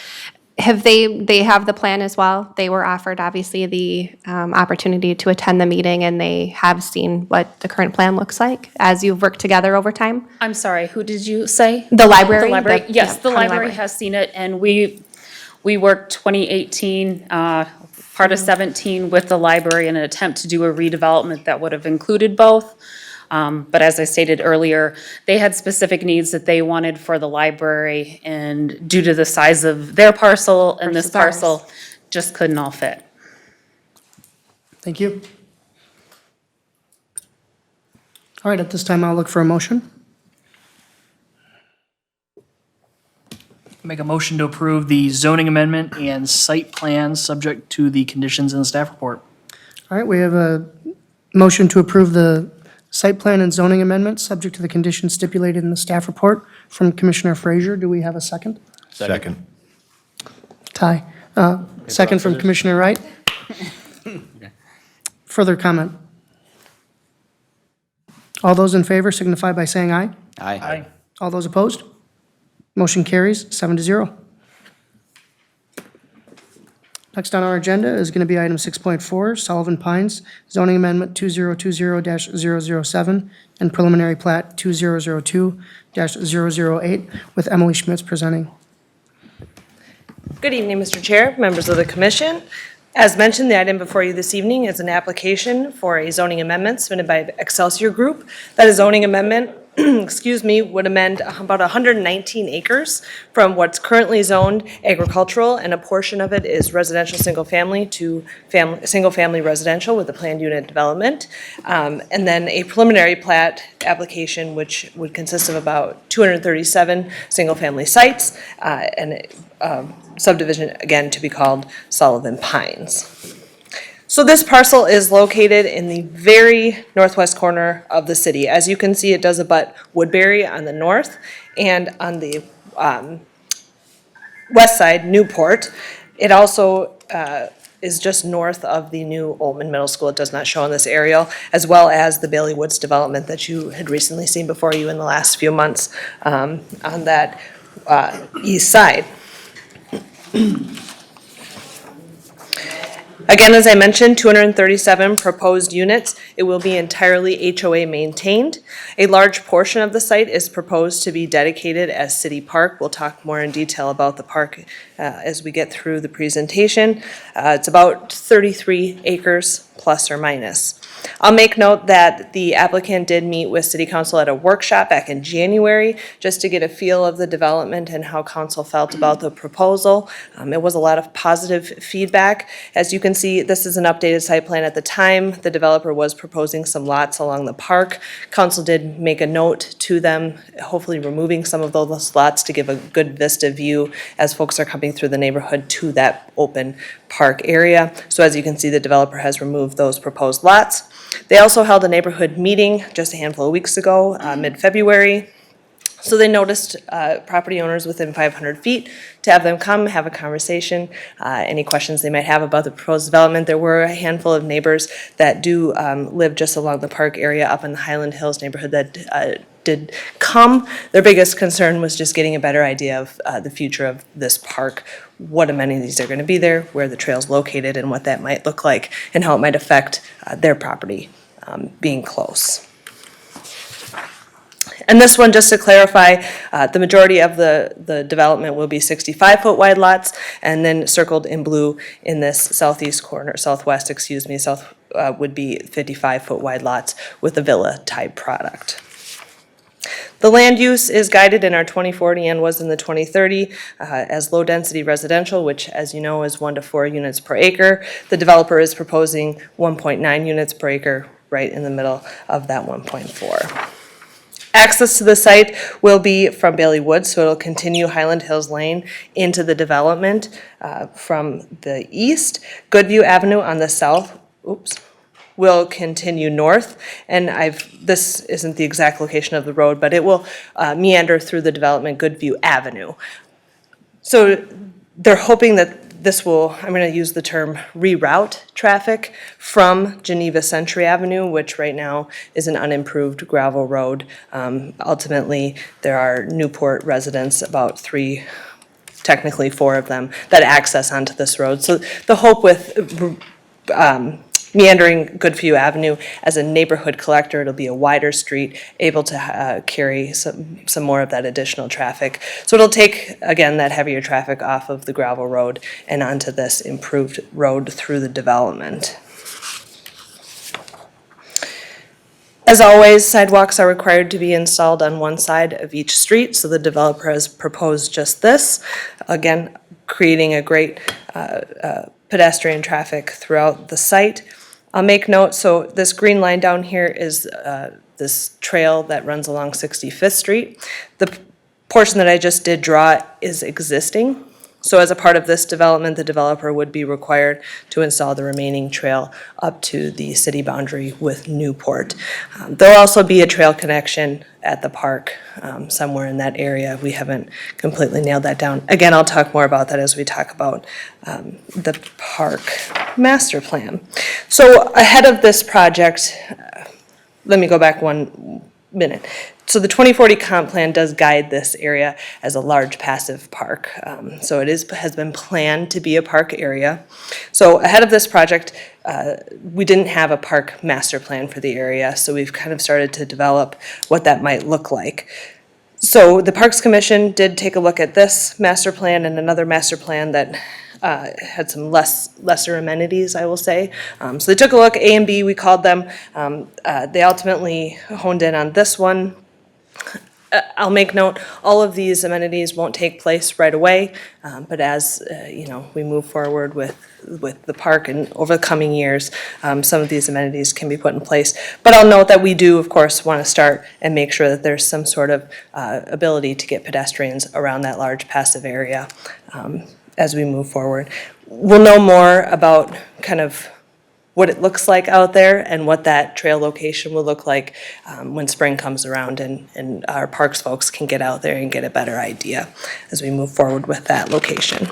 Have they have the plan as well? They were offered, obviously, the opportunity to attend the meeting, and they have seen what the current plan looks like as you've worked together over time? I'm sorry, who did you say? The library? The library, The- yes, yeah, the county library has seen it, and we worked 2018, part of 17 with the library in an attempt to do a redevelopment that would have included both. But as I stated earlier, they had specific needs that they wanted for the library, and due to the size of their parcel and this Versus ours. parcel, just couldn't all fit. Thank you. All right, at this time, I'll look for a motion. Make a motion to approve the zoning amendment and site plans subject to the conditions in the staff report. All right, we have a motion to approve the site plan and zoning amendments, subject to the conditions stipulated in the staff report from Commissioner Frazier. Do we have a second? Second. Ty. Second from Commissioner Wright. Further comment? All those in favor signify by saying aye. Aye. All those opposed? Motion carries 7-0. Next on our agenda is going to be item 6.4, Sullivan Pines zoning amendment 2020-007 and preliminary plat 2002-008 with Emily Schmitz presenting. Good evening, Mr. Chair, members of the commission. As mentioned, the item before you this evening is an application for a zoning amendment submitted by Excelsior Group. That is zoning amendment, would amend about 119 acres from what's currently zoned agricultural, and a portion of it is residential single-family to single-family residential with a planned unit development. And then a preliminary plat application, which would consist of about 237 single-family sites, and subdivision, again, to be called Sullivan Pines. So this parcel is located in the very northwest corner of the city. As you can see, it does abut Woodbury on the north, and on the west side, Newport. It also is just north of the new Oltman Middle School. It does not show on this aerial, as well as the Bailey Woods development that you had recently seen before you in the last few months on that east side. Again, as I mentioned, 237 proposed units. It will be entirely HOA maintained. A large portion of the site is proposed to be dedicated as city park. We'll talk more in detail about the park as we get through the presentation. It's about 33 acres plus or minus. I'll make note that the applicant did meet with City Council at a workshop back in January just to get a feel of the development and how council felt about the proposal. It was a lot of positive feedback. As you can see, this is an updated site plan. At the time, the developer was proposing some lots along the park. Council did make a note to them, hopefully removing some of those lots to give a good vista view as folks are coming through the neighborhood to that open park area. So as you can see, the developer has removed those proposed lots. They also held a neighborhood meeting just a handful of weeks ago, mid-February. So they noticed property owners within 500 feet to have them come, have a conversation, any questions they might have about the proposed development. There were a handful of neighbors that do live just along the park area up in the Highland Hills neighborhood that did come. Their biggest concern was just getting a better idea of the future of this park, what amenities are going to be there, where the trail's located, and what that might look like, and how it might affect their property being close. And this one, just to clarify, the majority of the development will be 65-foot wide lots, and then circled in blue in this southwest, would be 55-foot wide lots with a villa-type product. The land use is guided in our 2040 and was in the 2030 as low-density residential, which, as you know, is 1 to 4 units per acre. The developer is proposing 1.9 units per acre, right in the middle of that 1.4. Access to the site will be from Bailey Woods, so it'll continue Highland Hills Lane into the development from the east. Goodview Avenue on the south, will continue north, and this isn't the exact location of the road, but it will meander through the development Goodview Avenue. So they're hoping that this will, I'm going to use the term reroute traffic from Geneva Century Avenue, which right now is an unimproved gravel road. Ultimately, there are Newport residents, about technically four of them, that access onto this road. So the hope with meandering Goodview Avenue as a neighborhood collector, it'll be a wider street, able to carry some more of that additional traffic. So it'll take, again, that heavier traffic off of the gravel road and onto this improved road through the development. As always, sidewalks are required to be installed on one side of each street, so the developer has proposed just this. Again, creating a great pedestrian traffic throughout the site. I'll make note, so this green line down here is this trail that runs along 65th Street. The portion that I just did draw is existing. So as a part of this development, the developer would be required to install the remaining trail up to the city boundary with Newport. There'll also be a trail connection at the park somewhere in that area. We haven't completely nailed that down. Again, I'll talk more about that as we talk about the park master plan. So ahead of this project, let me go back 1 minute. So the 2040 comp plan does guide this area as a large passive park. So it has been planned to be a park area. So ahead of this project, we didn't have a park master plan for the area, so we've kind of started to develop what that might look like. So the Parks Commission did take a look at this master plan and another master plan that had some lesser amenities, I will say. So they took a look, A and B, we called them. They ultimately honed in on this one. I'll make note, all of these amenities won't take place right away, but as we move forward with the park and over the coming years, some of these amenities can be put in place. But I'll note that we do, of course, want to start and make sure that there's some sort of ability to get pedestrians around that large passive area as we move forward. We'll know more about kind of what it looks like out there and what that trail location will look like when spring comes around and our parks folks can get out there and get a better idea as we move forward with that location.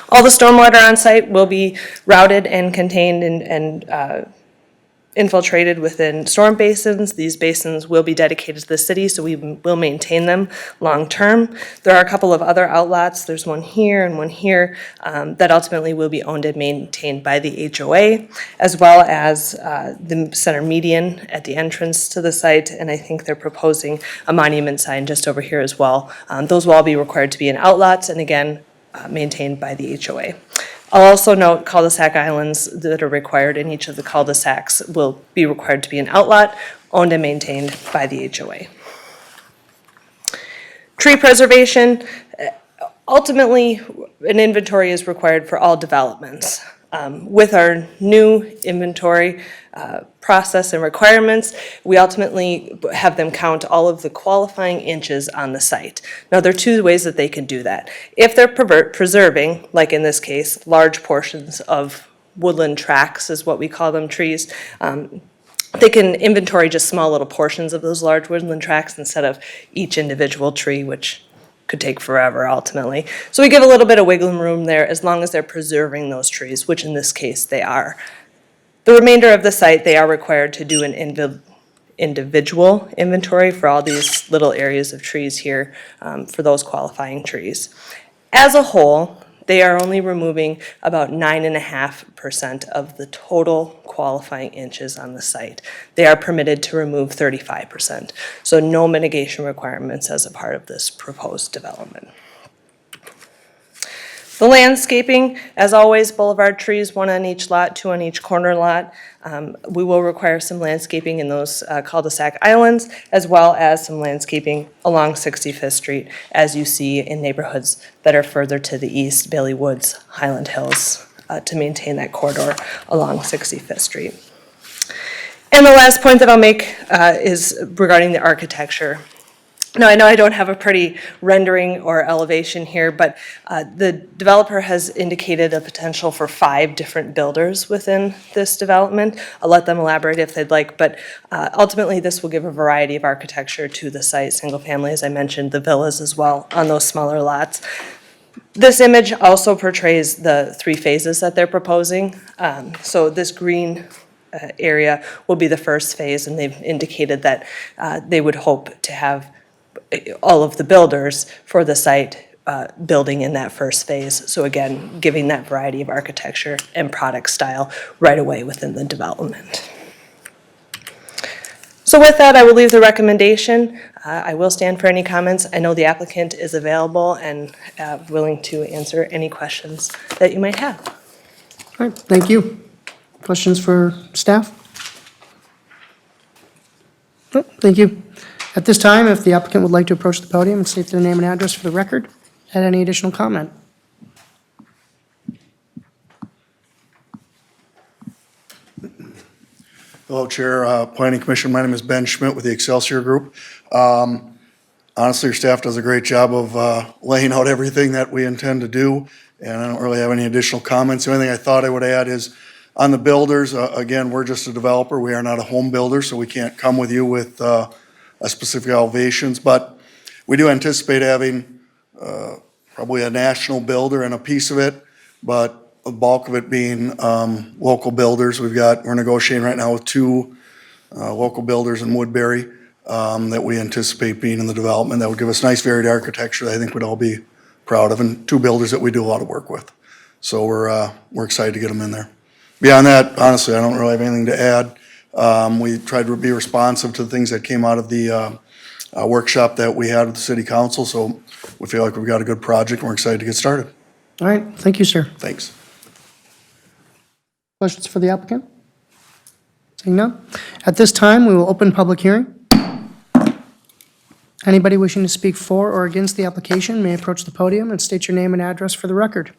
All the stormwater on site will be routed and contained and infiltrated within storm basins. These basins will be dedicated to the city, so we will maintain them long-term. There are a couple of other outlots. There's one here and one here that ultimately will be owned and maintained by the HOA, as well as the center median at the entrance to the site, and I think they're proposing a monument sign just over here as well. Those will all be required to be in outlots, and again, maintained by the HOA. I'll also note cul-de-sac islands that are required in each of the cul-de-sacs will be required to be an outlot owned and maintained by the HOA. Tree preservation, ultimately an inventory is required for all developments. With our new inventory process and requirements, we ultimately have them count all of the qualifying inches on the site. Now, there are two ways that they can do that. If they're preserving, like in this case, large portions of woodland tracts is what we call them, trees, they can inventory just small little portions of those large woodland tracts instead of each individual tree, which could take forever ultimately. So we give a little bit of wiggle room there as long as they're preserving those trees, which in this case they are. The remainder of the site, they are required to do an individual inventory for all these little areas of trees here for those qualifying trees. As a whole, they are only removing about 9.5% of the total qualifying inches on the site. They are permitted to remove 35%, so no mitigation requirements as a part of this proposed development. The landscaping, as always, boulevard trees, 1 on each lot, 2 on each corner lot. We will require some landscaping in those cul-de-sac islands, as well as some landscaping along 65th Street, as you see in neighborhoods that are further to the east, Bailey Woods, Highland Hills, to maintain that corridor along 65th Street. And the last point that I'll make is regarding the architecture. Now, I know I don't have a pretty rendering or elevation here, but the developer has indicated a potential for 5 different builders within this development. I'll let them elaborate if they'd like, but ultimately this will give a variety of architecture to the site, single family, as I mentioned, the villas as well on those smaller lots. This image also portrays the 3 phases that they're proposing. So this green area will be the first phase, and they've indicated that they would hope to have all of the builders for the site building in that first phase. So again, giving that variety of architecture and product style right away within the development. So with that, I will leave the recommendation. I will stand for any comments. I know the applicant is available and willing to answer any questions that you might have. All right, thank you. Questions for staff? No, thank you. At this time, if the applicant would like to approach the podium and state their name and address for the record, add any additional comment. Hello, Chair, Planning Commission. My name is Ben Schmidt with the Excelsior Group. Honestly, your staff does a great job of laying out everything that we intend to do, and I don't really have any additional comments. The only thing I thought I would add is on the builders, again, we're just a developer. We are not a home builder, so we can't come with you with specific elevations, but we do anticipate having probably a national builder and a piece of it, but the bulk of it being local builders. We're negotiating right now with 2 local builders in Woodbury that we anticipate being in the development. That would give us nice varied architecture that I think we'd all be proud of, and 2 builders that we do a lot of work with. So we're excited to get them in there. Beyond that, honestly, I don't really have anything to add. We tried to be responsive to the things that came out of the workshop that we had with the city council, so we feel like we've got a good project and we're excited to get started. All right, thank you, sir. Thanks. Questions for the applicant? Seeing none. At this time, we will open public hearing. Anybody wishing to speak for or against the application may approach the podium and state your name and address for the record.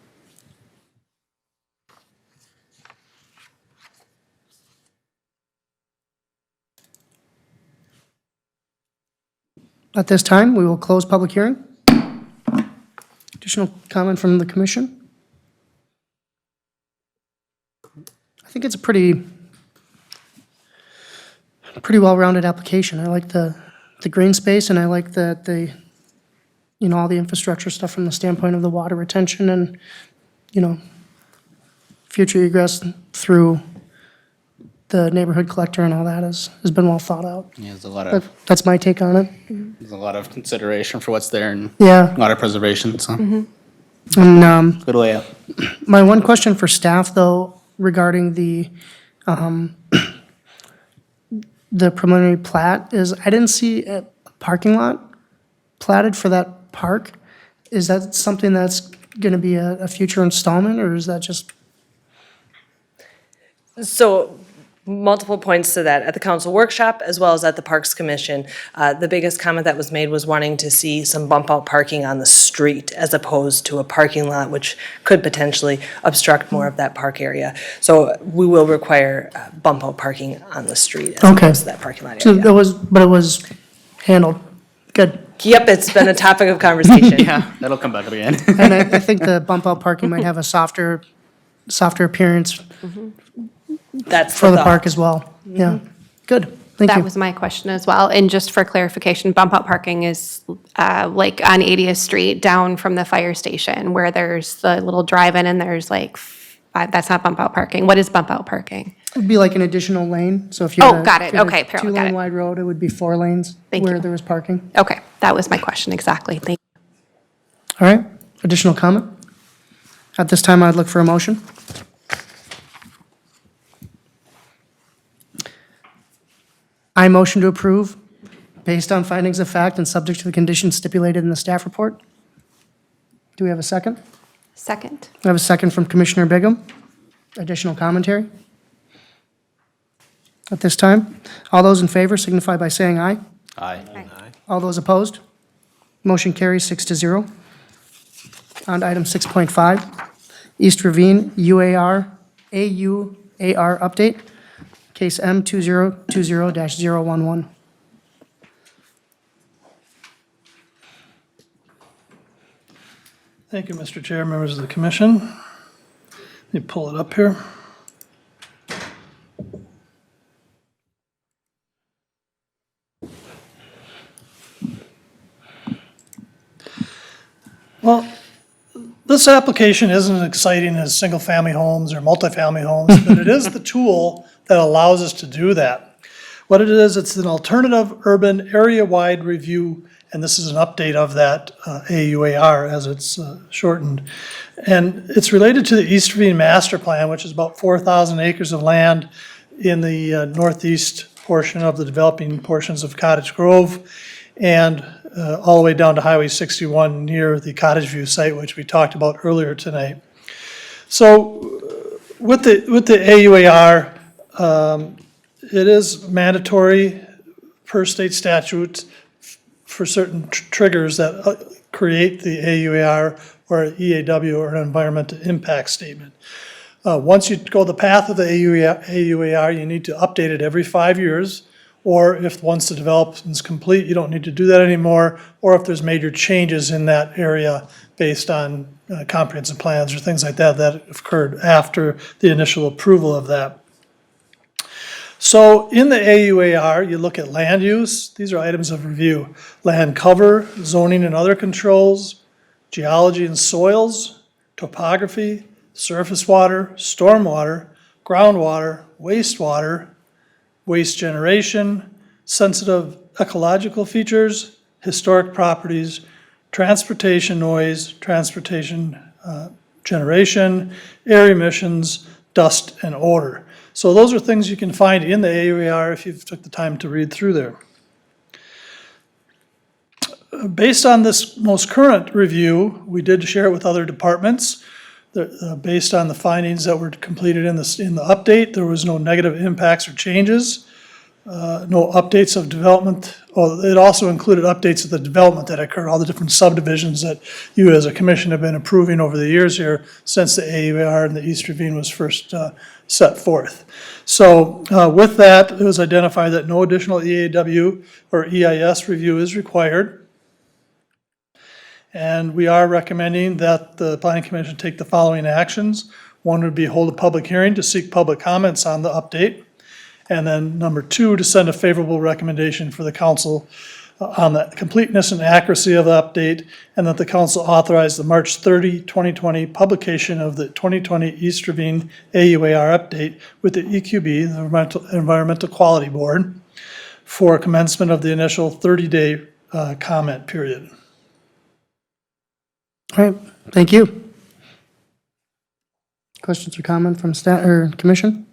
At this time, we will close public hearing. Additional comment from the commission? I think it's a pretty well-rounded application. I like the green space, and I like that they, all the infrastructure stuff from the standpoint of the water retention and, future egress through the neighborhood collector and all that has been well thought out. Yeah, there's a lot of, That's my take on it. there's a lot of consideration for what's there and Yeah. a lot of preservation, so And good layout. my one question for staff, though, regarding the preliminary plat is, I didn't see a parking lot platted for that park. Is that something that's going to be a future installment, or is that just? So multiple points to that. At the council workshop, as well as at the Parks Commission, the biggest comment that was made was wanting to see some bump-out parking on the street as opposed to a parking lot, which could potentially obstruct more of that park area. So we will require bump-out parking on the street as Okay. opposed to that parking lot So area. it was handled. Good. Yep, it's been a topic of conversation. Yeah, that'll come back up again. And I think the bump out parking might have a softer appearance That's for the thought. park as well. Yeah. Good. Thank That you. was my question as well. And just for clarification, bump out parking is like on 80th Street down from the fire station where there's the little drive-in and there's like that's not bump out parking. What is bump out parking? It'd be like an additional lane. So if you Oh, had a- got it. if you had a Okay, got 2-lane it. wide road, it would be 4 lanes Thank where you. there was parking. Okay, that was my question exactly. Thank you. All right. Additional comment? At this time, I'd look for a motion. I motion to approve based on findings of fact and subject to the conditions stipulated in the staff report. Do we have a second? Second. I have a second from Commissioner Bigham. Additional commentary? At this time, all those in favor signify by saying aye. Aye. All those opposed? Motion carries 6-0. On to item 6.5, East Ravine AUAR update, case M2020-011. Thank you, Mr. Chair, members of the commission. Let me pull it up here. Well, this application isn't as exciting as single-family homes or multifamily homes, but it is the tool that allows us to do that. What it is, it's an alternative urban area-wide review, and this is an update of that AUAR as it's shortened. And it's related to the East Ravine Master Plan, which is about 4,000 acres of land in the northeast portion of the developing portions of Cottage Grove, and all the way down to Highway 61 near the Cottage View site, which we talked about earlier tonight. So with the AUAR, it is mandatory per state statute for certain triggers that create the AUAR or EAW or an environmental impact statement. Once you go the path of the AUAR, you need to update it every 5 years. Or if once the development is complete, you don't need to do that anymore, or if there's major changes in that area based on comprehensive plans or things like that that occurred after the initial approval of that. So in the AUAR, you look at land use. These are items of review. Land cover, zoning and other controls, geology and soils, topography, surface water, stormwater, groundwater, wastewater, waste generation, sensitive ecological features, historic properties, transportation noise, transportation generation, air emissions, dust and odor. So those are things you can find in the AUAR if you've took the time to read through there. Based on this most current review, we did share it with other departments. Based on the findings that were completed in the update, there was no negative impacts or changes. No updates of development. Well, it also included updates of the development that occurred, all the different subdivisions that you as a commission have been approving over the years here since the AUAR and the East Ravine was first set forth. So with that, it was identified that no additional EAW or EIS review is required. And we are recommending that the Planning Commission take the following actions. One would be hold a public hearing to seek public comments on the update. And then number 2, to send a favorable recommendation for the council on the completeness and accuracy of the update, and that the council authorize the March 30, 2020 publication of the 2020 East Ravine AUAR update with the EQB, the Environmental Quality Board, for commencement of the initial 30-day comment period. All right, thank you. Questions or comment from staff or commission?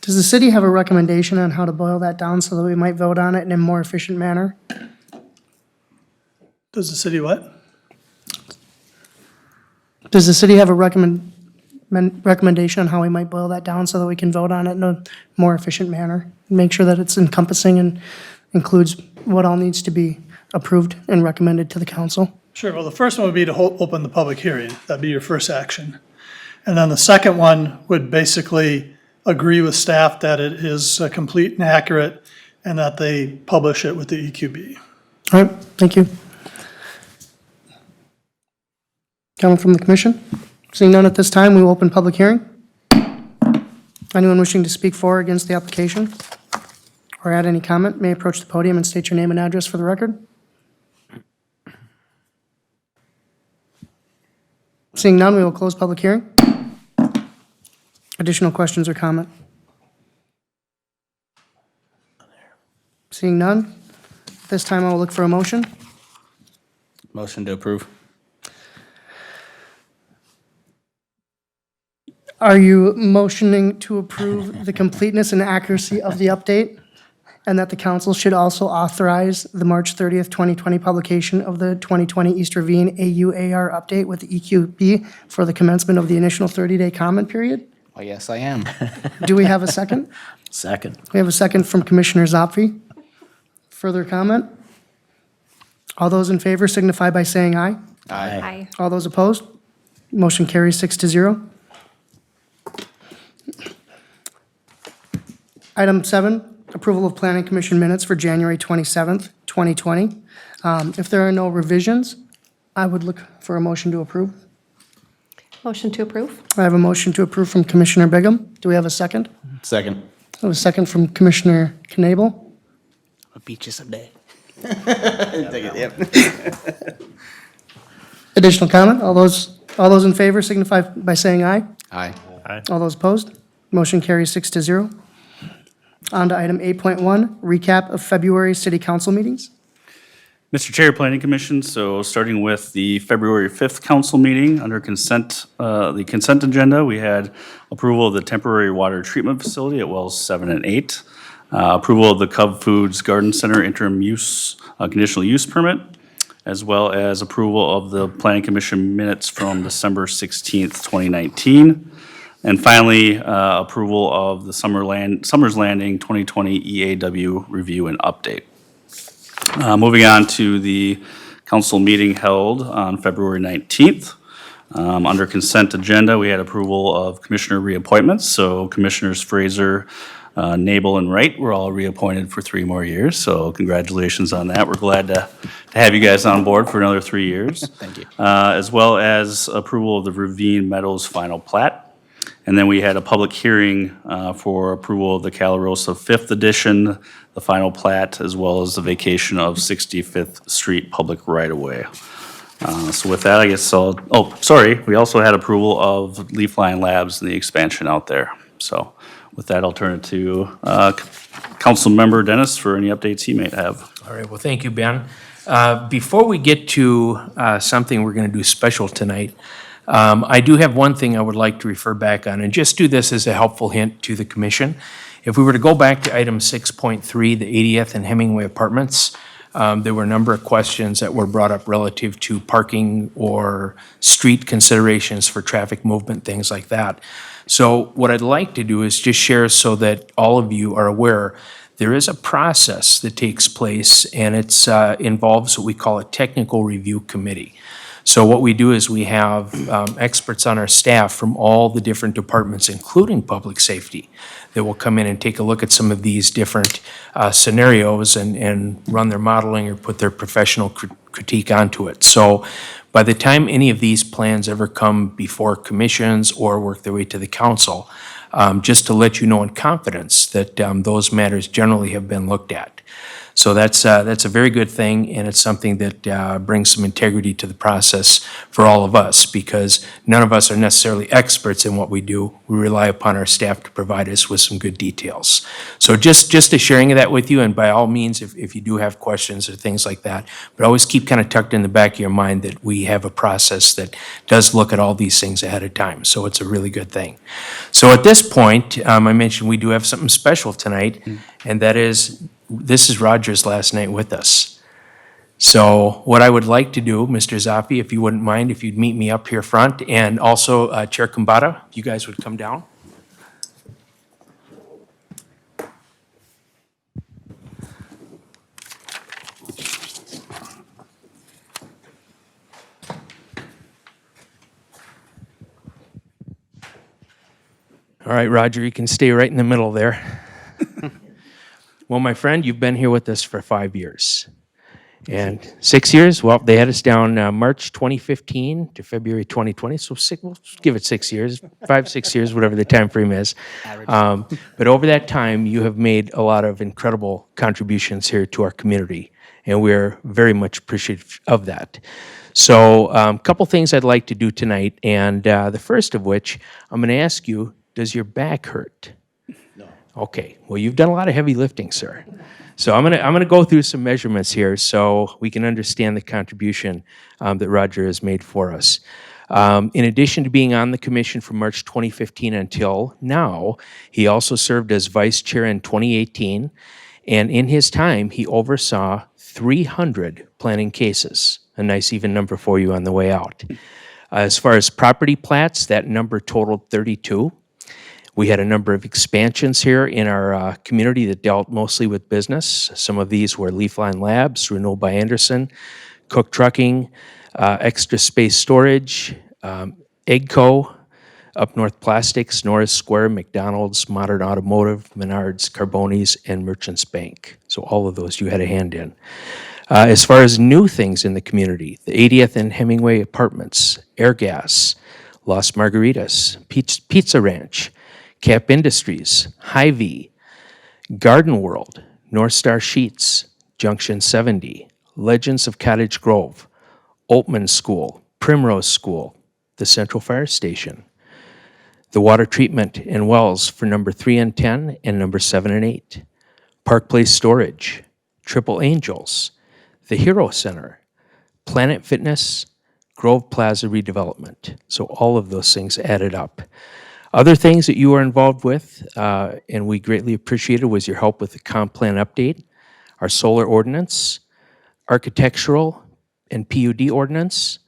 Does the city have a recommendation on how to boil that down so that we might vote on it in a more efficient manner? Does the city what? Does the city have a recommendation on how we might boil that down so that we can vote on it in a more efficient manner? Make sure that it's encompassing and includes what all needs to be approved and recommended to the council? Sure, well, the first one would be to open the public hearing. That'd be your first action. And then the second one would basically agree with staff that it is complete and accurate and that they publish it with the EQB. All right, thank you. Comment from the commission? Seeing none at this time, we will open public hearing. Anyone wishing to speak for or against the application or add any comment may approach the podium and state your name and address for the record. Seeing none, we will close public hearing. Additional questions or comment? Seeing none, at this time I will look for a motion. Motion to approve. Are you motioning to approve the completeness and accuracy of the update? And that the council should also authorize the March 30th, 2020 publication of the 2020 East Ravine AUAR update with the EQB for the commencement of the initial 30-day comment period? Well, yes, I am. Do we have a second? Second. We have a second from Commissioner Zopfi. Further comment? All those in favor signify by saying aye. Aye. All those opposed? Motion carries 6-0. Item 7, approval of Planning Commission minutes for January 27th, 2020. If there are no revisions, I would look for a motion to approve. Motion to approve? I have a motion to approve from Commissioner Bigham. Do we have a second? Second. I have a second from Commissioner Knable. I'll beat you someday. Take it, yep. Additional comment? All those in favor signify by saying aye. Aye. All those opposed? Motion carries 6-0. On to item 8.1, recap of February city council meetings. Mr. Chair, Planning Commission, so starting with the February 5th council meeting, under the consent agenda, we had approval of the temporary water treatment facility at wells 7 and 8, approval of the Cub Foods Garden Center interim use, conditional use permit, as well as approval of the Planning Commission minutes from December 16th, 2019. And finally, approval of the Summers Landing 2020 EAW review and update. Moving on to the council meeting held on February 19th. Under consent agenda, we had approval of commissioner reappointments. So Commissioners Fraser, Nabel, and Wright were all reappointed for 3 more years. So congratulations on that. We're glad to have you guys on board for another 3 years. Thank you. As well as approval of the Ravine Meadows final plat. And then we had a public hearing for approval of the Calarosa 5th edition, the final plat, as well as the vacation of 65th Street public right-of-way. So with that, I guess we also had approval of Leafline Labs and the expansion out there. So with that, I'll turn it to Councilmember Dennis for any updates he may have. All right, well, thank you, Ben. Before we get to something we're going to do special tonight, I do have one thing I would like to refer back on, and just do this as a helpful hint to the commission. If we were to go back to item 6.3, the 80th and Hemmingway Apartments, there were a number of questions that were brought up relative to parking or street considerations for traffic movement, things like that. So what I'd like to do is just share so that all of you are aware, there is a process that takes place, and it involves what we call a technical review committee. So what we do is we have experts on our staff from all the different departments, including public safety, that will come in and take a look at some of these different scenarios and run their modeling or put their professional critique onto it. So by the time any of these plans ever come before commissions or work their way to the council, just to let you know in confidence that those matters generally have been looked at. So that's a very good thing, and it's something that brings some integrity to the process for all of us, because none of us are necessarily experts in what we do. We rely upon our staff to provide us with some good details. So just a sharing of that with you, and by all means, if you do have questions or things like that, but always keep kind of tucked in the back of your mind that we have a process that does look at all these things ahead of time. So it's a really good thing. So at this point, I mentioned we do have something special tonight, and that is, this is Roger's last night with us. So what I would like to do, Mr. Zaffi, if you wouldn't mind, if you'd meet me up here front, and also Chair Kambata, if you guys would come down. All right, Roger, you can stay right in the middle there. Well, my friend, you've been here with us for 5 years. And 6 years? Well, they had us down March 2015 to February 2020, so we'll give it 6 years, 5, 6 years, whatever the time frame is. But over that time, you have made a lot of incredible contributions here to our community, and we're very much appreciative of that. So a couple things I'd like to do tonight, and the first of which, I'm going to ask you, does your back hurt? Okay, well, you've done a lot of heavy lifting, sir. So I'm gonna go through some measurements here so we can understand the contribution that Roger has made for us. In addition to being on the commission from March 2015 until now, he also served as vice chair in 2018, and in his time, he oversaw 300 planning cases. A nice even number for you on the way out. As far as property plats, that number totaled 32. We had a number of expansions here in our community that dealt mostly with business. Some of these were Leafline Labs, Renault by Anderson, Cook Trucking, Extra Space Storage, Eggco, Up North Plastics, Norris Square, McDonald's, Modern Automotive, Menards, Carbonis, and Merchants Bank. So all of those you had a hand in. As far as new things in the community, the 80th and Hemmingway Apartments, Air Gas, Las Margaritas, Pizza Ranch, Cap Industries, Hy-Vee, Garden World, North Star Sheets, Junction 70, Legends of Cottage Grove, Oltman School, Primrose School, the Central Fire Station, the water treatment and wells for number 3 and 10 and number 7 and 8, Park Place Storage, Triple Angels, the Hero Center, Planet Fitness, Grove Plaza redevelopment. So all of those things added up. Other things that you were involved with, and we greatly appreciated, was your help with the comp plan update, our solar ordinance, architectural and PUD ordinance,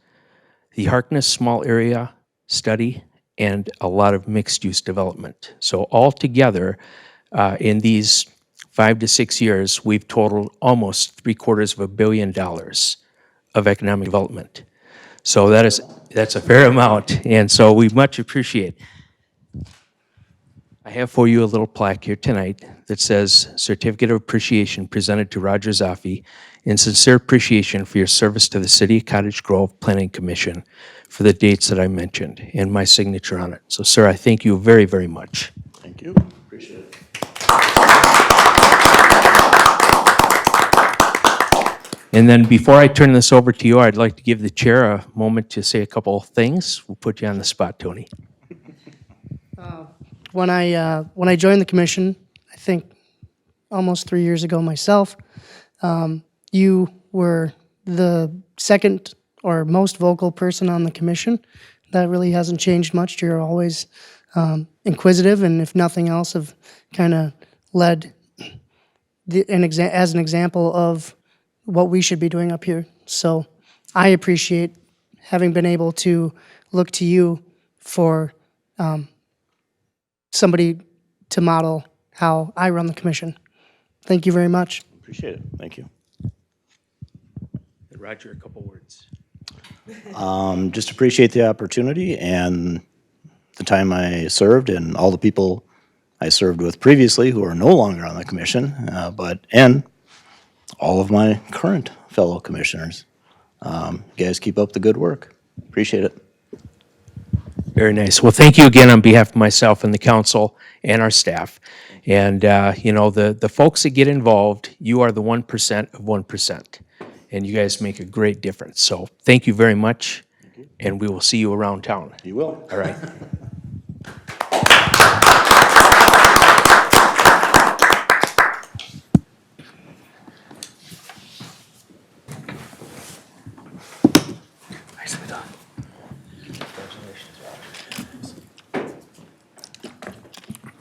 the Harkness small area study, and a lot of mixed-use development. So altogether, in these 5 to 6 years, we've totaled almost $750 million of economic development. So that's a fair amount, and so we much appreciate. I have for you a little plaque here tonight that says Certificate of Appreciation presented to Roger Zaffi in sincere appreciation for your service to the City of Cottage Grove Planning Commission for the dates that I mentioned, and my signature on it. So, sir, I thank you very, very much. Thank you. Appreciate it. And then before I turn this over to you, I'd like to give the chair a moment to say a couple things. We'll put you on the spot, Tony. When I joined the commission, I think almost 3 years ago myself, you were the second or most vocal person on the commission. That really hasn't changed much. You're always inquisitive, and if nothing else, have kind of led as an example of what we should be doing up here. So I appreciate having been able to look to you for somebody to model how I run the commission. Thank you very much. Appreciate it. Thank you. Roger, a couple words. Just appreciate the opportunity and the time I served and all the people I served with previously who are no longer on the commission, and all of my current fellow commissioners. You guys keep up the good work. Appreciate it. Very nice. Well, thank you again on behalf of myself and the council and our staff. And, the folks that get involved, you are the 1% of 1%. And you guys make a great difference. So thank you very much, and we will see you around town. You will. All right.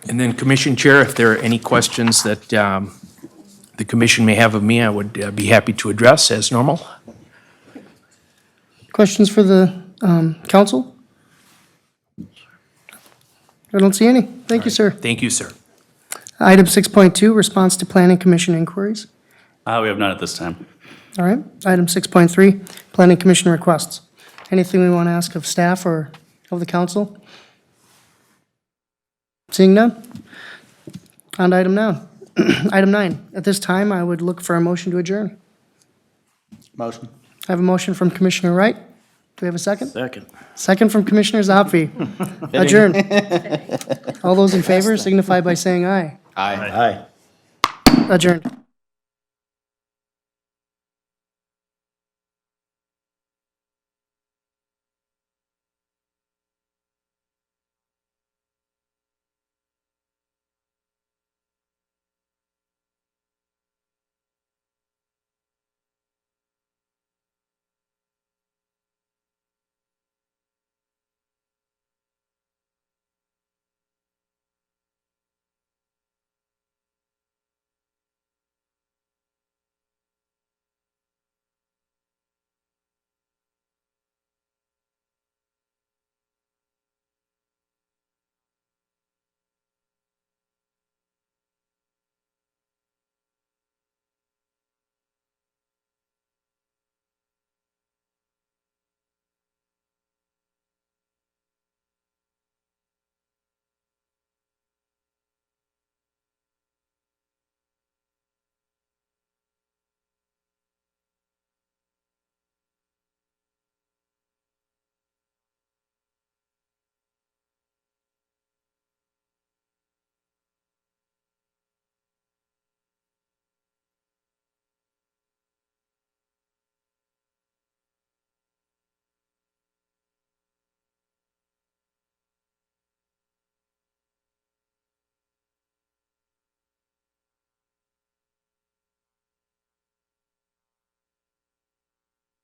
And then, Commission Chair, if there are any questions that the commission may have of me, I would be happy to address as normal. Questions for the council? I don't see any. Thank you, sir. Thank you, sir. Item 6.2, response to planning commission inquiries. We have none at this time. All right. Item 6.3, planning commission requests. Anything we want to ask of staff or of the council? Seeing none. On to item now. Item 9. At this time, I would look for a motion to adjourn. Motion. I have a motion from Commissioner Wright. Do we have a second? Second. Second from Commissioner Zaffi. Adjourn. All those in favor signify by saying aye. Aye. Adjourned.